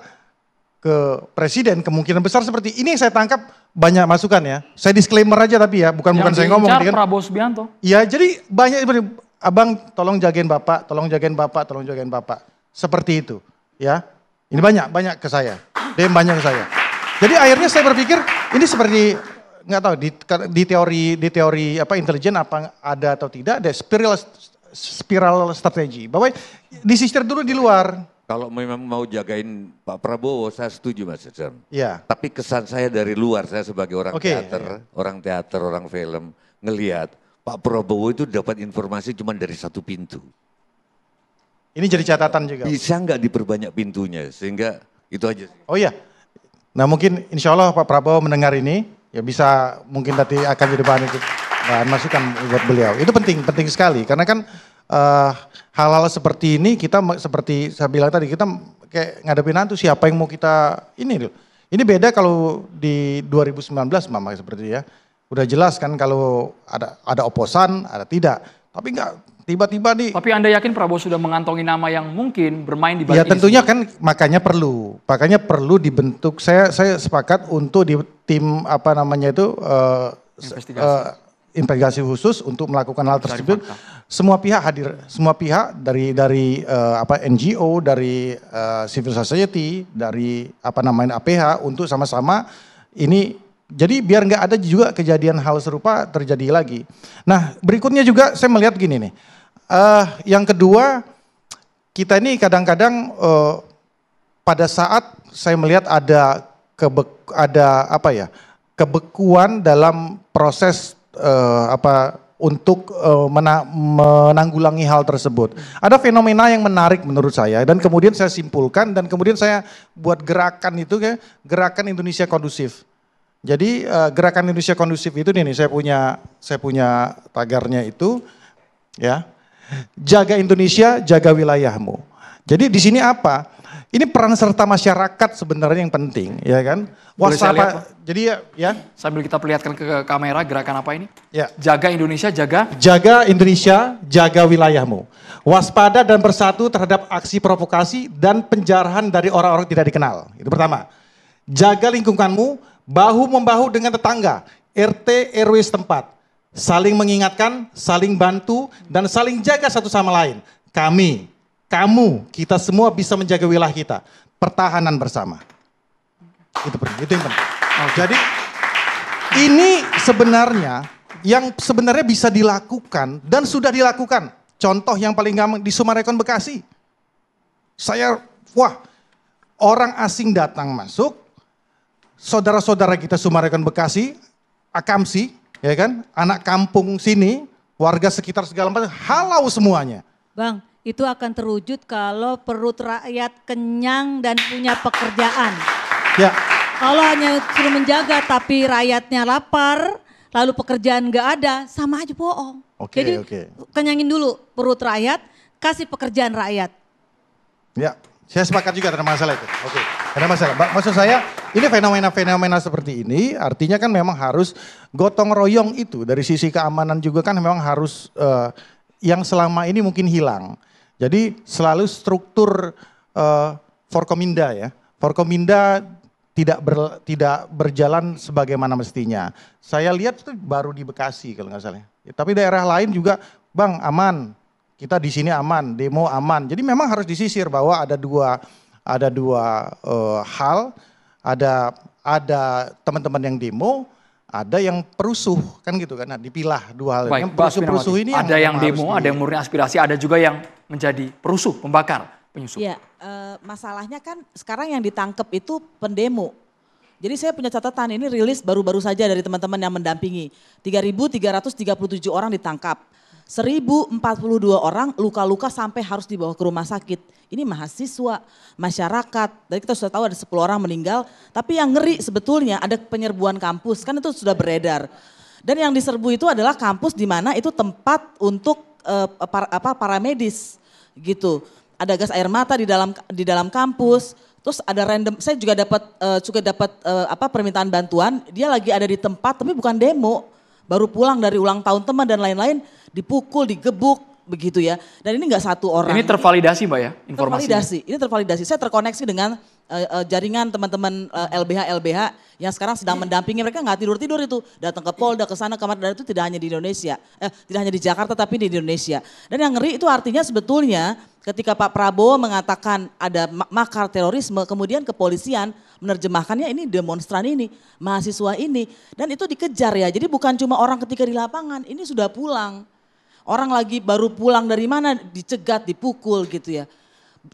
Speaker 4: ke presiden, kemungkinan besar seperti ini yang saya tangkap. Banyak masukan ya. Saya disclaimer aja tapi ya, bukan saya ngomong.
Speaker 2: Yang Prabowo Subianto.
Speaker 4: Ya jadi banyak seperti, Abang tolong jagain Bapak, tolong jagain Bapak, tolong jagain Bapak. Seperti itu ya. Ini banyak ke saya. DM banyak ke saya. Jadi akhirnya saya berpikir ini seperti, nggak tahu di teori intelijen apa ada atau tidak, ada spiral strategi. Bahwa disisir dulu di luar.
Speaker 12: Kalau memang mau jagain Pak Prabowo, saya setuju Mas Jan.
Speaker 4: Iya.
Speaker 12: Tapi kesan saya dari luar, saya sebagai orang teater, orang film, ngelihat Pak Prabowo itu dapat informasi cuma dari satu pintu.
Speaker 4: Ini jadi catatan juga.
Speaker 12: Bisa nggak diperbanyak pintunya, sehingga itu aja.
Speaker 4: Oh iya. Nah mungkin insya Allah Pak Prabowo mendengar ini, ya bisa mungkin nanti akan jadi bahan masukan buat beliau. Itu penting sekali, karena kan hal-hal seperti ini kita seperti saya bilang tadi, kita kayak ngadepin hantu, siapa yang mau kita ini dulu. Ini beda kalau di 2019 Mama seperti ya. Udah jelas kan kalau ada oposan, ada tidak. Tapi enggak tiba-tiba di.
Speaker 2: Tapi Anda yakin Prabowo sudah mengantongi nama yang mungkin bermain di balik
Speaker 4: ya tentunya kan makanya perlu dibentuk. Saya sepakat untuk di tim investigasi khusus untuk melakukan hal tersebut. Semua pihak hadir, semua pihak dari NGO, dari civil society, dari APH untuk sama-sama ini. Jadi biar nggak ada juga kejadian hal serupa terjadi lagi. Nah berikutnya juga saya melihat gini nih. Yang kedua, kita ini kadang-kadang pada saat saya melihat ada kebekuan dalam proses untuk menanggulangi hal tersebut. Ada fenomena yang menarik menurut saya dan kemudian saya simpulkan dan kemudian saya buat gerakan itu gerakan Indonesia Kondusif. Jadi gerakan Indonesia Kondusif itu nih saya punya tagarnya itu ya. Jaga Indonesia, jaga wilayahmu. Jadi di sini apa? Ini peran serta masyarakat sebenarnya yang penting, ya kan?
Speaker 2: Waspada.
Speaker 4: Jadi ya.
Speaker 2: Sambil kita perlihatkan ke kamera gerakan apa ini?
Speaker 4: Ya.
Speaker 2: Jaga Indonesia, jaga
Speaker 4: Indonesia, jaga wilayahmu. Waspada dan bersatu terhadap aksi provokasi dan penjarahan dari orang-orang tidak dikenal. Itu pertama. Jaga lingkunganmu, bahu membahu dengan tetangga, RT, RW setempat. Saling mengingatkan, saling bantu, dan saling jaga satu sama lain. Kamu, kita semua bisa menjaga wilayah kita. Pertahanan bersama. Itu yang penting. Jadi ini sebenarnya yang sebenarnya bisa dilakukan dan sudah dilakukan. Contoh yang paling gampang di Sumarekon Bekasi. Orang asing datang masuk, saudara-saudara kita Sumarekon Bekasi, Akamsi, ya kan, anak kampung sini, warga sekitar segala macam, halau semuanya.
Speaker 11: Bang, itu akan terwujud kalau perut rakyat kenyang dan punya pekerjaan.
Speaker 4: Ya.
Speaker 11: Kalau hanya suruh menjaga tapi rakyatnya lapar, lalu pekerjaan nggak ada, sama aja bohong. Jadi kenyangin dulu perut rakyat, kasih pekerjaan rakyat.
Speaker 4: Ya, saya sepakat juga ada masalah itu. Oke, ada masalah. Maksud saya ini fenomena-fenomena seperti ini artinya kan memang harus gotong royong itu dari sisi keamanan juga kan memang harus yang selama ini mungkin hilang. Jadi selalu struktur Forkominda ya. Forkominda tidak berjalan sebagaimana mestinya. Saya lihat itu baru di Bekasi kalau nggak salah. Ya, tapi daerah lain juga, Bang aman. Kita di sini aman, demo aman. Jadi memang harus disisir bahwa ada dua hal, ada teman-teman yang demo, ada yang perusuh kan gitu kan. Nah, dipilah dua hal.
Speaker 2: Baik,
Speaker 4: yang perusuh ini
Speaker 2: ada yang demo, ada yang murni aspirasi, ada juga yang menjadi perusuh, pembakar, penyusup.
Speaker 5: Iya, masalahnya kan sekarang yang ditangkap itu pendemo. Jadi saya punya catatan ini rilis baru-baru saja dari teman-teman yang mendampingi. 3.337 orang ditangkap. 1.042 orang luka-luka sampai harus dibawa ke rumah sakit. Ini mahasiswa, masyarakat. Dari kita sudah tahu ada 10 orang meninggal. Tapi yang ngeri sebetulnya ada penyerbuan kampus, kan itu sudah beredar. Dan yang diserbu itu adalah kampus di mana itu tempat untuk para medis gitu. Ada gas air mata di dalam kampus. Terus ada random, saya juga dapat permintaan bantuan. Dia lagi ada di tempat tapi bukan demo. Baru pulang dari ulang tahun teman dan lain-lain, dipukul, digebuk, begitu ya. Dan ini nggak satu orang.
Speaker 2: Ini tervalidasi Mbak ya informasinya?
Speaker 5: Ini tervalidasi. Saya terkoneksi dengan jaringan teman-teman LBH yang sekarang sedang mendampingi. Mereka nggak tidur-tidur itu. Datang ke Polda, ke sana, kemana, dan itu tidak hanya di Indonesia. Tidak hanya di Jakarta tapi di Indonesia. Dan yang ngeri itu artinya sebetulnya ketika Pak Prabowo mengatakan ada makar terorisme, kemudian kepolisian menerjemahkannya ini demonstran ini, mahasiswa ini. Dan itu dikejar ya, jadi bukan cuma orang ketika di lapangan, ini sudah pulang. Orang lagi baru pulang dari mana, dicegat, dipukul gitu ya.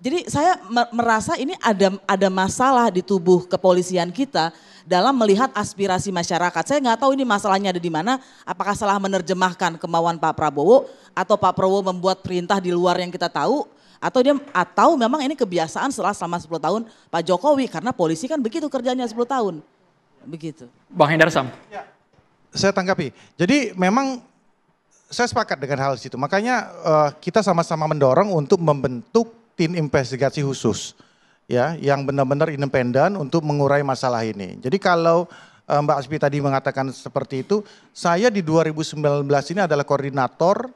Speaker 5: Jadi saya merasa ini ada masalah di tubuh kepolisian kita dalam melihat aspirasi masyarakat. Saya nggak tahu ini masalahnya ada di mana, apakah salah menerjemahkan kemauan Pak Prabowo, atau Pak Prabowo membuat perintah di luar yang kita tahu, atau memang ini kebiasaan selama 10 tahun Pak Jokowi, karena polisi kan begitu kerjanya 10 tahun. Begitu.
Speaker 2: Bang Hendar Sam.
Speaker 4: Ya, saya tanggapi. Jadi memang saya sepakat dengan hal itu. Makanya kita sama-sama mendorong untuk membentuk tim investigasi khusus ya yang benar-benar independen untuk mengurai masalah ini. Jadi kalau Mbak Aspi tadi mengatakan seperti itu, saya di 2019 ini adalah koordinator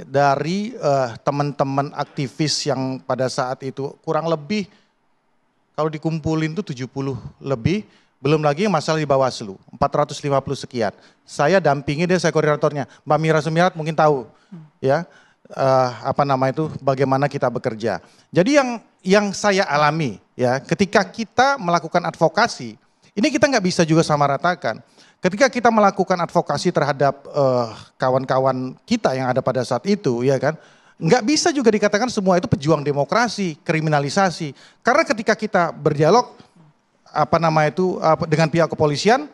Speaker 4: dari teman-teman aktivis yang pada saat itu kurang lebih kalau dikumpulin itu 70 lebih, belum lagi masalah di Bawaslu 450 sekian. Saya dampingi dia, saya koordinatornya. Mbak Mira Sumirat mungkin tahu ya bagaimana kita bekerja. Jadi yang saya alami ya ketika kita melakukan advokasi, ini kita nggak bisa juga samaratakan. Ketika kita melakukan advokasi terhadap kawan-kawan kita yang ada pada saat itu, ya kan, nggak bisa juga dikatakan semua itu pejuang demokrasi, kriminalisasi. Karena ketika kita berdialog dengan pihak kepolisian,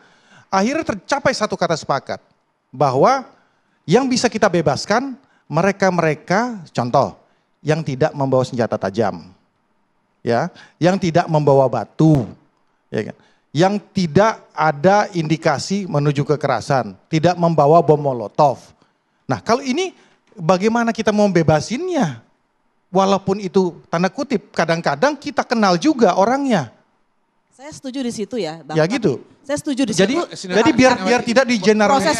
Speaker 4: akhirnya tercapai satu kata sepakat bahwa yang bisa kita bebaskan mereka-mereka, contoh, yang tidak membawa senjata tajam, ya, yang tidak membawa batu, ya kan. Yang tidak ada indikasi menuju kekerasan, tidak membawa bom molotov. Nah kalau ini bagaimana kita mau bebasinnya? Walaupun itu tanda kutip, kadang-kadang kita kenal juga orangnya.
Speaker 5: Saya setuju di situ ya, Bang.
Speaker 4: Ya gitu.
Speaker 5: Saya setuju di situ.
Speaker 4: Jadi biar tidak digeneralisir.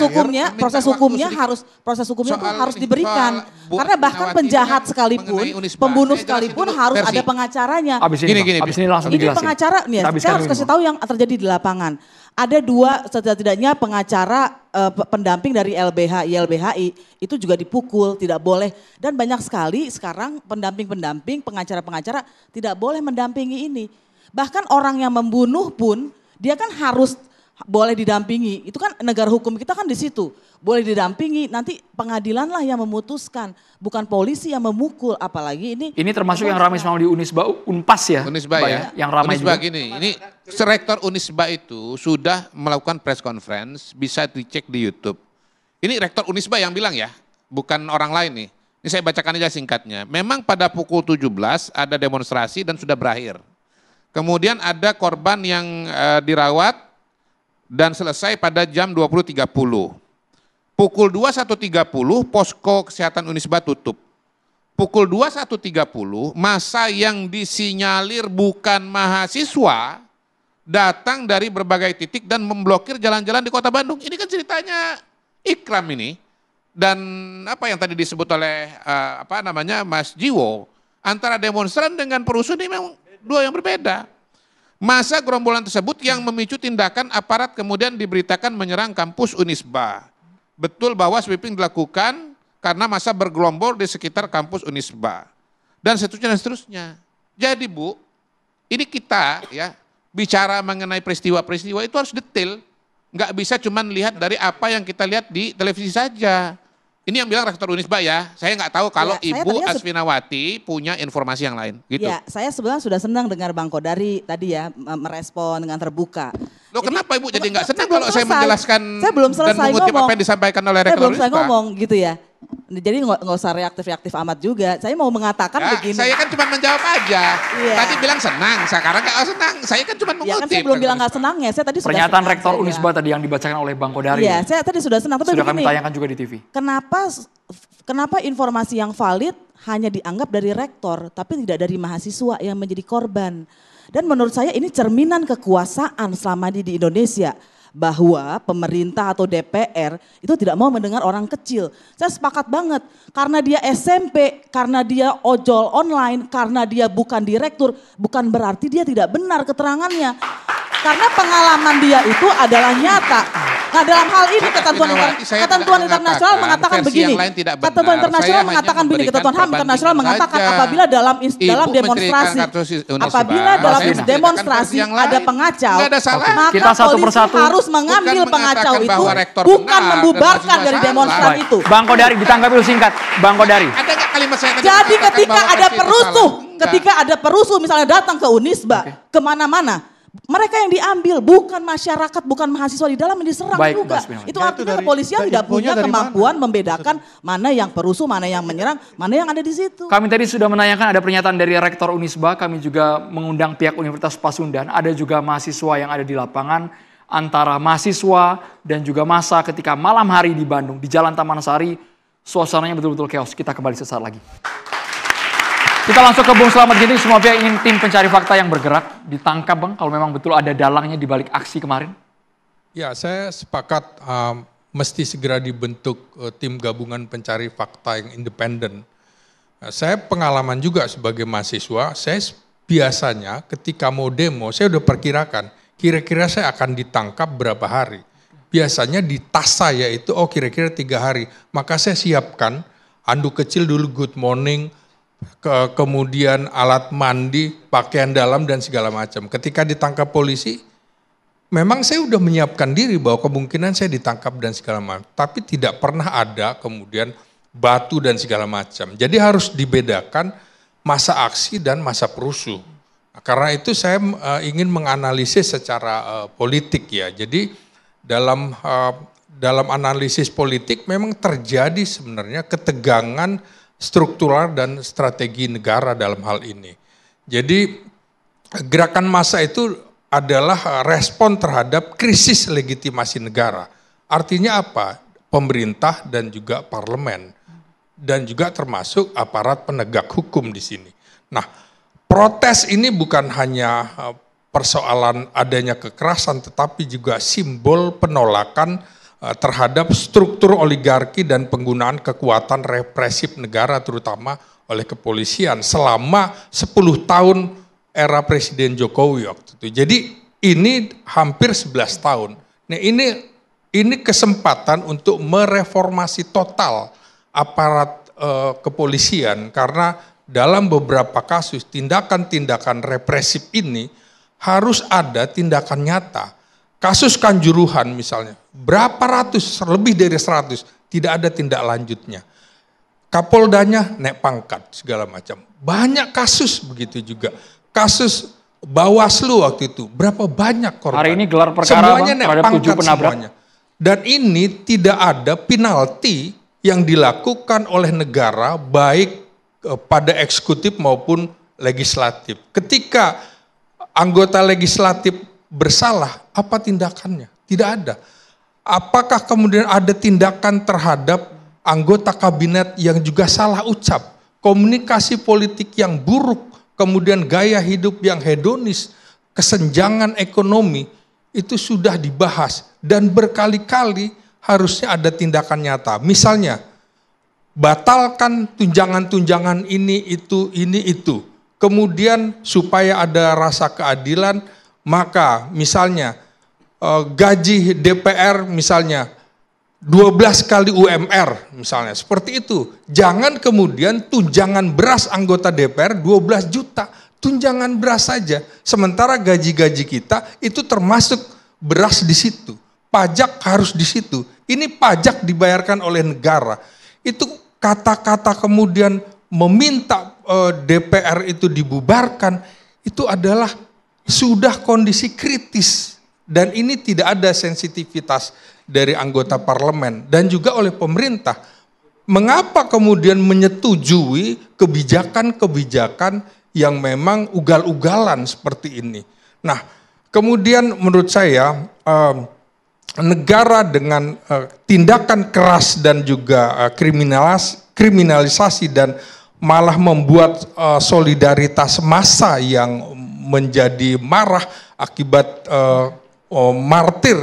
Speaker 5: Proses hukumnya itu harus diberikan. Karena bahkan penjahat sekalipun, pembunuh sekalipun harus ada pengacaranya.
Speaker 2: Abis ini langsung
Speaker 5: Ini
Speaker 2: dijelasin.
Speaker 5: pengacara nih, saya harus kasih tahu yang terjadi di lapangan. Ada 2 setidaknya pengacara pendamping dari YLBHI itu juga dipukul, tidak boleh. Dan banyak sekali sekarang pendamping-pendamping, pengacara-pengacara tidak boleh mendampingi ini. Bahkan orang yang membunuh pun dia kan boleh didampingi. Itu kan negara hukum kita kan di situ. Boleh didampingi, nanti pengadilan lah yang memutuskan, bukan polisi yang memukul. Apalagi ini
Speaker 2: termasuk yang ramai semalam di Unisba, Unpas ya?
Speaker 3: Unisba ya.
Speaker 2: Yang ramai
Speaker 3: Unisba
Speaker 2: juga.
Speaker 3: gini, ini Rektor Unisba itu sudah melakukan press conference, bisa dicek di YouTube. Ini Rektor Unisba yang bilang ya, bukan orang lain nih. Ini saya bacakan aja singkatnya. Memang pada pukul 17 ada demonstrasi dan sudah berakhir. Kemudian ada korban yang dirawat dan selesai pada jam 20.30. Pukul 21.30 posko kesehatan Unisba tutup. Pukul 21.30 massa yang disinyalir bukan mahasiswa datang dari berbagai titik dan memblokir jalan-jalan di Kota Bandung. Ini kan ceritanya Ikram ini. Dan apa yang tadi disebut oleh Mas Jiwo, antara demonstran dengan perusuh ini memang dua yang berbeda. Massa gerombolan tersebut yang memicu tindakan aparat kemudian diberitakan menyerang kampus Unisba. Betul bahwa sweeping dilakukan karena massa bergelombol di sekitar kampus Unisba. Dan seterusnya dan seterusnya. Jadi Bu, ini kita ya bicara mengenai peristiwa-peristiwa itu harus detail. Nggak bisa cuma lihat dari apa yang kita lihat di televisi saja. Ini yang bilang Rektor Unisba ya. Saya nggak tahu kalau
Speaker 5: Ya,
Speaker 3: Ibu Asfinawati punya informasi yang lain. Gitu.
Speaker 5: Ya, saya sebenarnya sudah senang dengar Bang Kodari tadi ya merespon dengan terbuka.
Speaker 3: Loh kenapa Ibu jadi nggak senang kalau saya menjelaskan
Speaker 5: saya belum selesai
Speaker 3: dan mengutip
Speaker 5: ngomong.
Speaker 3: apa yang disampaikan oleh Rektor
Speaker 5: Saya belum selesai
Speaker 3: Unisba?
Speaker 5: ngomong gitu ya. Jadi nggak usah reaktif-reaktif amat juga. Saya mau mengatakan
Speaker 3: Ya,
Speaker 5: begini.
Speaker 3: saya kan cuma menjawab aja.
Speaker 5: Iya.
Speaker 3: Tadi bilang senang, sekarang nggak senang. Saya kan cuma
Speaker 5: Ya
Speaker 3: mengutip.
Speaker 5: kan saya belum bilang nggak senangnya. Saya tadi sudah
Speaker 2: Pernyataan
Speaker 5: senang
Speaker 2: Rektor
Speaker 5: saja.
Speaker 2: Unisba tadi yang dibacakan oleh Bang Kodari.
Speaker 5: Iya, saya tadi sudah senang. Tapi
Speaker 2: Sudah kami
Speaker 5: begini,
Speaker 2: tayangkan juga di TV.
Speaker 5: Kenapa informasi yang valid hanya dianggap dari rektor, tapi tidak dari mahasiswa yang menjadi korban. Dan menurut saya ini cerminan kekuasaan selama ini di Indonesia. Bahwa pemerintah atau DPR itu tidak mau mendengar orang kecil. Saya sepakat banget, karena dia SMP, karena dia ojol online, karena dia bukan direktur, bukan berarti dia tidak benar keterangannya. Karena pengalaman dia itu adalah nyata. Nah dalam hal ini ketentuan internasional mengatakan begini. Ketentuan internasional mengatakan begini. Ketentuan HAM internasional mengatakan apabila dalam demonstrasi, ada pengacau, maka
Speaker 2: kita satu
Speaker 5: polisi
Speaker 2: persatu
Speaker 5: harus mengambil pengacau itu, bukan membubarkan dari demonstran
Speaker 2: Baik.
Speaker 5: itu.
Speaker 2: Bang Kodari ditanggapi dulu singkat. Bang Kodari.
Speaker 3: Ada nggak kalimat saya tadi
Speaker 5: Jadi
Speaker 3: mengatakan
Speaker 5: ketika
Speaker 3: bahwa
Speaker 5: ada
Speaker 3: Ati itu
Speaker 5: perusuh,
Speaker 3: salah?
Speaker 5: ketika ada perusuh misalnya datang ke Unisba, kemana-mana, mereka yang diambil bukan masyarakat, bukan mahasiswa di dalam yang diserang
Speaker 2: Baik,
Speaker 5: juga.
Speaker 2: Mas Firman.
Speaker 5: Itu artinya kepolisian tidak punya kemampuan membedakan mana yang perusuh, mana yang menyerang, mana yang ada di situ.
Speaker 2: Kami tadi sudah menanyakan ada pernyataan dari Rektor Unisba, kami juga mengundang pihak Universitas Pasundan, ada juga mahasiswa yang ada di lapangan, antara mahasiswa dan juga massa ketika malam hari di Bandung, di Jalan Taman Sari, suasananya betul-betul chaos. Kita kembali sesaat lagi. Kita langsung ke Bung Slamet Ginting, semua pihak ingin tim pencari fakta yang bergerak, ditangkap Bang, kalau memang betul ada dalangnya di balik aksi kemarin.
Speaker 13: Ya, saya sepakat mesti segera dibentuk tim gabungan pencari fakta yang independen. Saya pengalaman juga sebagai mahasiswa, saya biasanya ketika mau demo, saya udah perkirakan, kira-kira saya akan ditangkap berapa hari. Biasanya di tas saya itu, kira-kira 3 hari. Maka saya siapkan handuk kecil dulu, good morning, kemudian alat mandi, pakaian dalam dan segala macam. Ketika ditangkap polisi, memang saya udah menyiapkan diri bahwa kemungkinan saya ditangkap dan segala macam. Tapi tidak pernah ada kemudian batu dan segala macam. Jadi harus dibedakan masa aksi dan masa perusuh. Nah, karena itu saya ingin menganalisis secara politik ya. Jadi dalam analisis politik memang terjadi sebenarnya ketegangan struktural dan strategi negara dalam hal ini. Jadi gerakan massa itu adalah respon terhadap krisis legitimasi negara. Artinya apa? Pemerintah dan juga parlemen. Dan juga termasuk aparat penegak hukum di sini. Nah, protes ini bukan hanya persoalan adanya kekerasan, tetapi juga simbol penolakan terhadap struktur oligarki dan penggunaan kekuatan represif negara terutama oleh kepolisian selama 10 tahun era Presiden Jokowi waktu itu. Jadi ini hampir 11 tahun. Nah ini kesempatan untuk mereformasi total aparat kepolisian karena dalam beberapa kasus tindakan-tindakan represif ini harus ada tindakan nyata. Kasus Kanjuruhan misalnya, berapa ratus, lebih dari 100, tidak ada tindak lanjutnya. Kapoldanya naik pangkat segala macam. Banyak kasus begitu juga. Kasus Bawaslu waktu itu, berapa banyak korban.
Speaker 2: Hari ini gelar perkara
Speaker 13: semuanya naik
Speaker 2: terhadap 7
Speaker 13: pangkat
Speaker 2: penabrak.
Speaker 13: semuanya. Dan ini tidak ada penalti yang dilakukan oleh negara baik pada eksekutif maupun legislatif. Ketika anggota legislatif bersalah, apa tindakannya? Tidak ada. Apakah kemudian ada tindakan terhadap anggota kabinet yang juga salah ucap, komunikasi politik yang buruk, kemudian gaya hidup yang hedonis, kesenjangan ekonomi, itu sudah dibahas dan berkali-kali harusnya ada tindakan nyata. Misalnya, batalkan tunjangan-tunjangan ini, itu. Kemudian supaya ada rasa keadilan, maka misalnya gaji DPR misalnya 12 kali UMR misalnya, seperti itu. Jangan kemudian tunjangan beras anggota DPR 12 juta, tunjangan beras saja. Sementara gaji-gaji kita itu termasuk beras di situ, pajak harus di situ. Ini pajak dibayarkan oleh negara. Itu kata-kata kemudian meminta DPR itu dibubarkan, itu adalah sudah kondisi kritis. Dan ini tidak ada sensitivitas dari anggota parlemen dan juga oleh pemerintah. Mengapa kemudian menyetujui kebijakan-kebijakan yang memang ugal-ugalan seperti ini? Nah, kemudian menurut saya negara dengan tindakan keras dan juga kriminalisasi dan malah membuat solidaritas massa yang menjadi marah akibat martir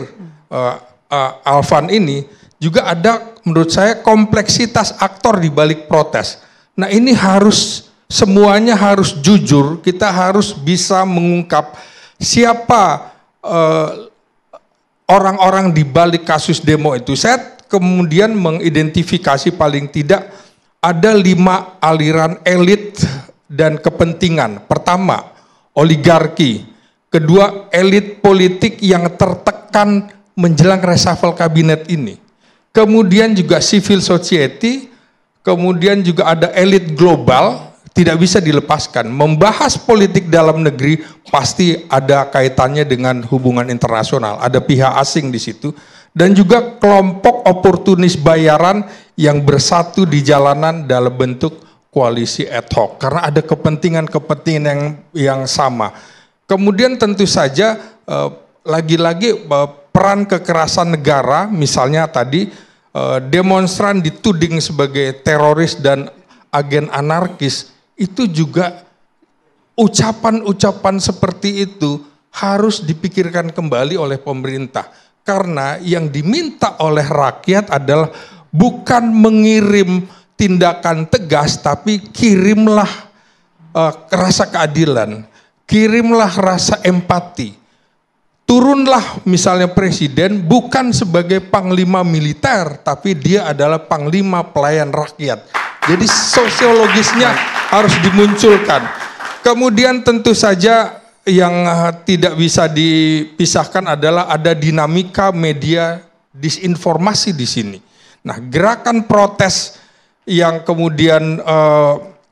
Speaker 13: Alvan ini, juga ada menurut saya kompleksitas aktor di balik protes. Nah, ini harus semuanya harus jujur, kita harus bisa mengungkap siapa orang-orang di balik kasus demo itu. Saya kemudian mengidentifikasi paling tidak ada 5 aliran elit dan kepentingan. Pertama, oligarki. Kedua, elit politik yang tertekan menjelang reshuffle kabinet ini. Kemudian juga civil society, kemudian juga ada elit global, tidak bisa dilepaskan. Membahas politik dalam negeri pasti ada kaitannya dengan hubungan internasional, ada pihak asing di situ. Dan juga kelompok oportunis bayaran yang bersatu di jalanan dalam bentuk koalisi ad hoc. Karena ada kepentingan-kepentingan yang sama. Kemudian tentu saja lagi-lagi peran kekerasan negara, misalnya tadi demonstran dituding sebagai teroris dan agen anarkis, itu juga ucapan-ucapan seperti itu harus dipikirkan kembali oleh pemerintah. Karena yang diminta oleh rakyat adalah bukan mengirim tindakan tegas, tapi kirimlah rasa keadilan. Kirimlah rasa empati. Turunlah misalnya presiden bukan sebagai panglima militer, tapi dia adalah panglima pelayan rakyat. Jadi sosiologisnya harus dimunculkan. Kemudian tentu saja yang tidak bisa dipisahkan adalah ada dinamika media disinformasi di sini. Nah, gerakan protes yang kemudian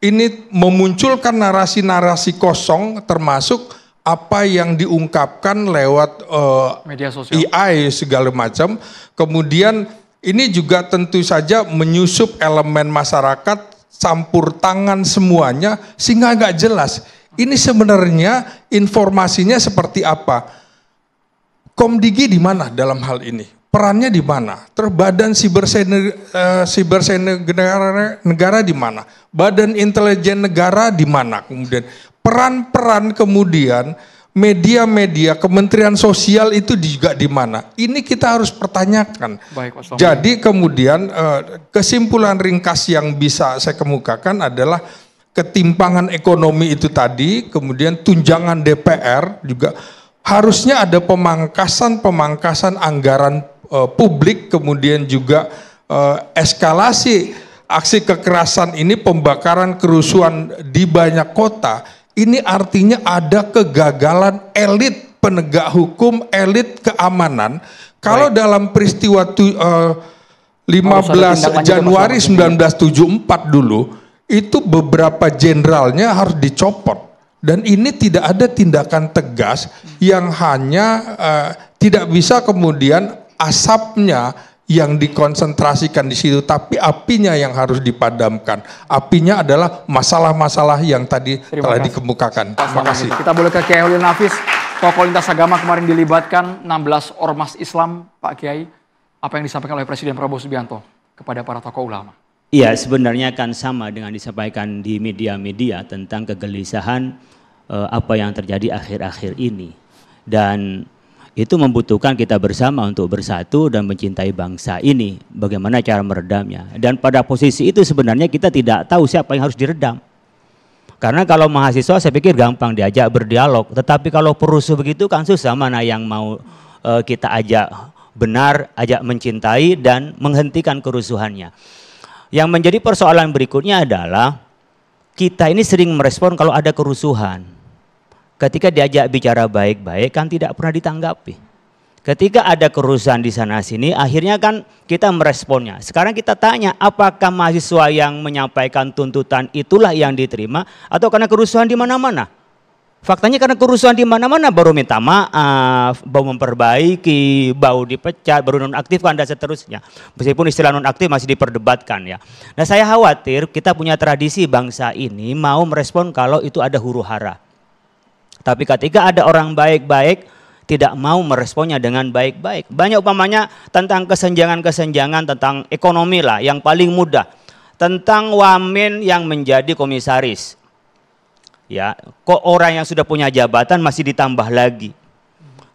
Speaker 13: ini memunculkan narasi-narasi kosong, termasuk apa yang diungkapkan lewat
Speaker 2: media sosial,
Speaker 13: AI segala macam. Kemudian ini juga tentu saja menyusup elemen masyarakat, campur tangan semuanya sehingga nggak jelas. Ini sebenarnya informasinya seperti apa? Komdigi di mana dalam hal ini? Perannya di mana? Terus Badan Siber Negara di mana? Badan Intelijen Negara di mana? Kemudian peran-peran kemudian media-media, Kementerian Sosial itu juga di mana? Ini kita harus pertanyakan.
Speaker 2: Baik,
Speaker 13: jadi kemudian kesimpulan ringkas yang bisa saya kemukakan adalah ketimpangan ekonomi itu tadi, kemudian tunjangan DPR juga harusnya ada pemangkasan anggaran publik, kemudian juga eskalasi aksi kekerasan ini, pembakaran kerusuhan di banyak kota. Ini artinya ada kegagalan elit penegak hukum, elit keamanan. Kalau dalam peristiwa 15 Januari 1974 dulu, itu beberapa jenderalnya harus dicopot. Dan ini tidak ada tindakan tegas yang hanya tidak bisa kemudian asapnya yang dikonsentrasikan di situ, tapi apinya yang harus dipadamkan. Apinya adalah masalah-masalah yang tadi telah dikemukakan. Terima kasih.
Speaker 2: Kita boleh ke Kiai Holil Nafis, tokoh lintas agama kemarin dilibatkan 16 ormas Islam, Pak Kiai. Apa yang disampaikan oleh Presiden Prabowo Subianto kepada para tokoh ulama?
Speaker 14: Iya, sebenarnya kan sama dengan disampaikan di media-media tentang kegelisahan apa yang terjadi akhir-akhir ini. Dan itu membutuhkan kita bersama untuk bersatu dan mencintai bangsa ini. Bagaimana cara meredamnya. Dan pada posisi itu sebenarnya kita tidak tahu siapa yang harus diredam. Karena kalau mahasiswa saya pikir gampang diajak berdialog. Tetapi kalau perusuh begitu kan susah, mana yang mau kita ajak benar, ajak mencintai dan menghentikan kerusuhannya. Yang menjadi persoalan berikutnya adalah kita ini sering merespon kalau ada kerusuhan. Ketika diajak bicara baik-baik kan tidak pernah ditanggapi. Ketika ada kerusuhan di sana sini akhirnya kan kita meresponnya. Sekarang kita tanya apakah mahasiswa yang menyampaikan tuntutan itulah yang diterima atau karena kerusuhan di mana-mana? Faktanya karena kerusuhan di mana-mana baru minta maaf, baru memperbaiki, baru dipecat, baru nonaktifkan dan seterusnya. Meskipun istilah nonaktif masih diperdebatkan ya. Nah saya khawatir kita punya tradisi bangsa ini mau merespon kalau itu ada huru-hara. Tapi ketika ada orang baik-baik tidak mau meresponnya dengan baik-baik. Banyak umpamanya tentang kesenjangan-kesenjangan tentang ekonomi lah yang paling mudah. Tentang wamen yang menjadi komisaris. Ya, kok orang yang sudah punya jabatan masih ditambah lagi.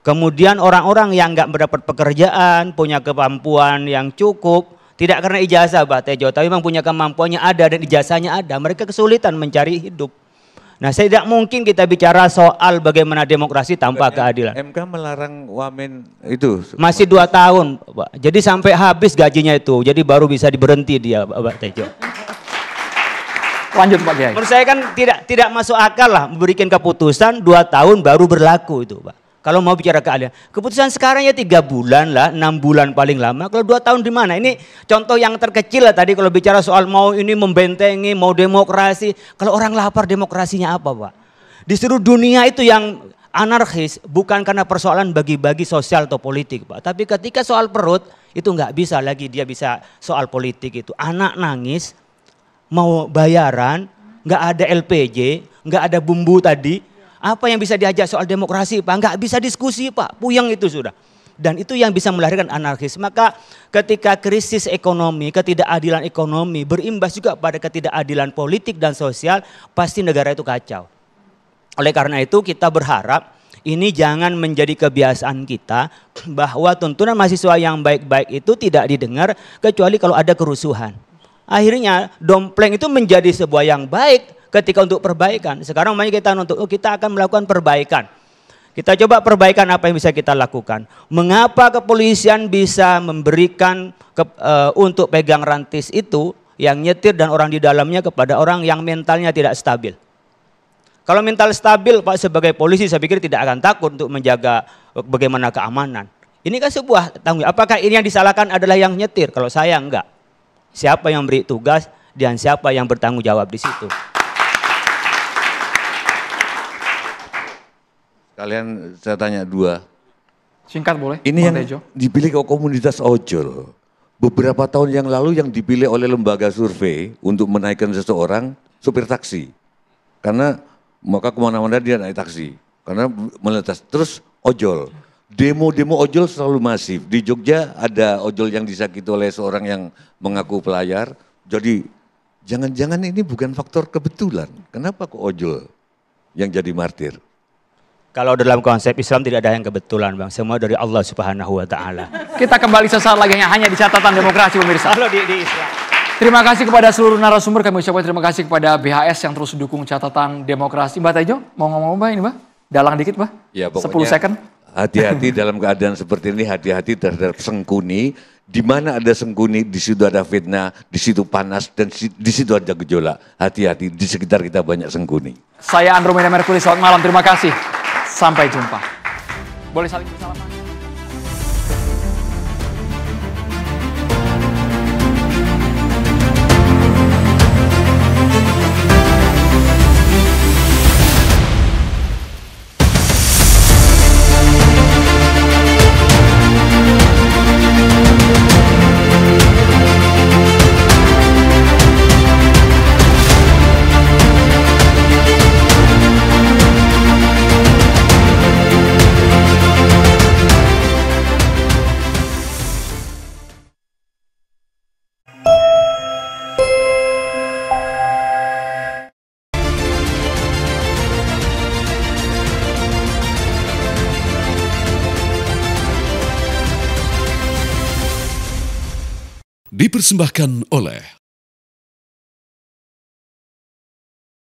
Speaker 14: Kemudian orang-orang yang nggak mendapat pekerjaan, punya kemampuan yang cukup, tidak karena ijazah Pak Tejo, tapi memang punya kemampuannya ada dan ijazahnya ada, mereka kesulitan mencari hidup. Nah, saya tidak mungkin kita bicara soal bagaimana demokrasi tanpa keadilan.
Speaker 12: MK melarang wamen itu.
Speaker 14: Masih 2 tahun, Pak. Jadi sampai habis gajinya itu, jadi baru bisa diberhenti dia, Pak Tejo.
Speaker 2: Lanjut Pak Kiai.
Speaker 14: Menurut saya kan tidak masuk akal lah memberikan keputusan 2 tahun baru berlaku itu Pak. Kalau mau bicara keadilan. Keputusan sekarang ya 3 bulan lah, 6 bulan paling lama. Kalau 2 tahun di mana? Ini contoh yang terkecil lah tadi kalau bicara soal mau ini membentengi, mau demokrasi. Kalau orang lapar demokrasinya apa Pak? Di seluruh dunia itu yang anarkis bukan karena persoalan bagi-bagi sosial atau politik Pak. Tapi ketika soal perut itu nggak bisa lagi dia bisa soal politik itu. Anak nangis, mau bayaran, nggak ada LPG, nggak ada bumbu tadi. Apa yang bisa diajak soal demokrasi Pak? Nggak bisa diskusi Pak, puyeng itu sudah. Dan itu yang bisa melahirkan anarkis. Maka ketika krisis ekonomi, ketidakadilan ekonomi berimbas juga pada ketidakadilan politik dan sosial, pasti negara itu kacau. Oleh karena itu kita berharap ini jangan menjadi kebiasaan kita bahwa tuntunan mahasiswa yang baik-baik itu tidak didengar kecuali kalau ada kerusuhan. Akhirnya dompleng itu menjadi sebuah yang baik ketika untuk perbaikan. Sekarang makanya kita untuk kita akan melakukan perbaikan. Kita coba perbaikan apa yang bisa kita lakukan. Mengapa kepolisian bisa memberikan untuk pegang rantis itu yang nyetir dan orang di dalamnya kepada orang yang mentalnya tidak stabil. Kalau mental stabil Pak sebagai polisi saya pikir tidak akan takut untuk menjaga bagaimana keamanan. Ini kan sebuah tanggung jawab. Apakah ini yang disalahkan adalah yang nyetir? Kalau saya enggak. Siapa yang beri tugas dan siapa yang bertanggung jawab di situ.
Speaker 12: Kalian saya tanya 2.
Speaker 2: Singkat boleh.
Speaker 12: Ini yang dipilih komunitas ojol. Beberapa tahun yang lalu yang dipilih oleh lembaga survei untuk menaikkan seseorang supir taksi. Karena maka kemana-mana dia naik taksi. Karena meletas. Terus ojol. Demo-demo ojol selalu masif. Di Jogja ada ojol yang disakiti oleh seorang yang mengaku pelayar. Jadi jangan-jangan ini bukan faktor kebetulan. Kenapa kok ojol yang jadi martir?
Speaker 14: Kalau dalam konsep Islam tidak ada yang kebetulan Bang. Semua dari Allah Subhanahu wa Ta'ala.
Speaker 2: Kita kembali sesaat lagi hanya di catatan demokrasi pemirsa.
Speaker 14: Kalau di Islam.
Speaker 2: Terima kasih kepada seluruh narasumber. Kami ucapkan terima kasih kepada BHS yang terus dukung catatan demokrasi. Mbak Tejo mau ngomong Mbak ini Mbak? Dalang dikit Mbak?
Speaker 12: Ya,
Speaker 2: 10 second.
Speaker 12: Hati-hati dalam keadaan seperti ini, hati-hati terhadap sengkuni. Di mana ada sengkuni, di situ ada fitnah, di situ panas, dan di situ ada gejolak. Hati-hati, di sekitar kita banyak sengkuni.
Speaker 2: Saya Andromeda Mercury, selamat malam, terima kasih. Sampai jumpa. Boleh saling bersalaman.
Speaker 15: Dipersembahkan oleh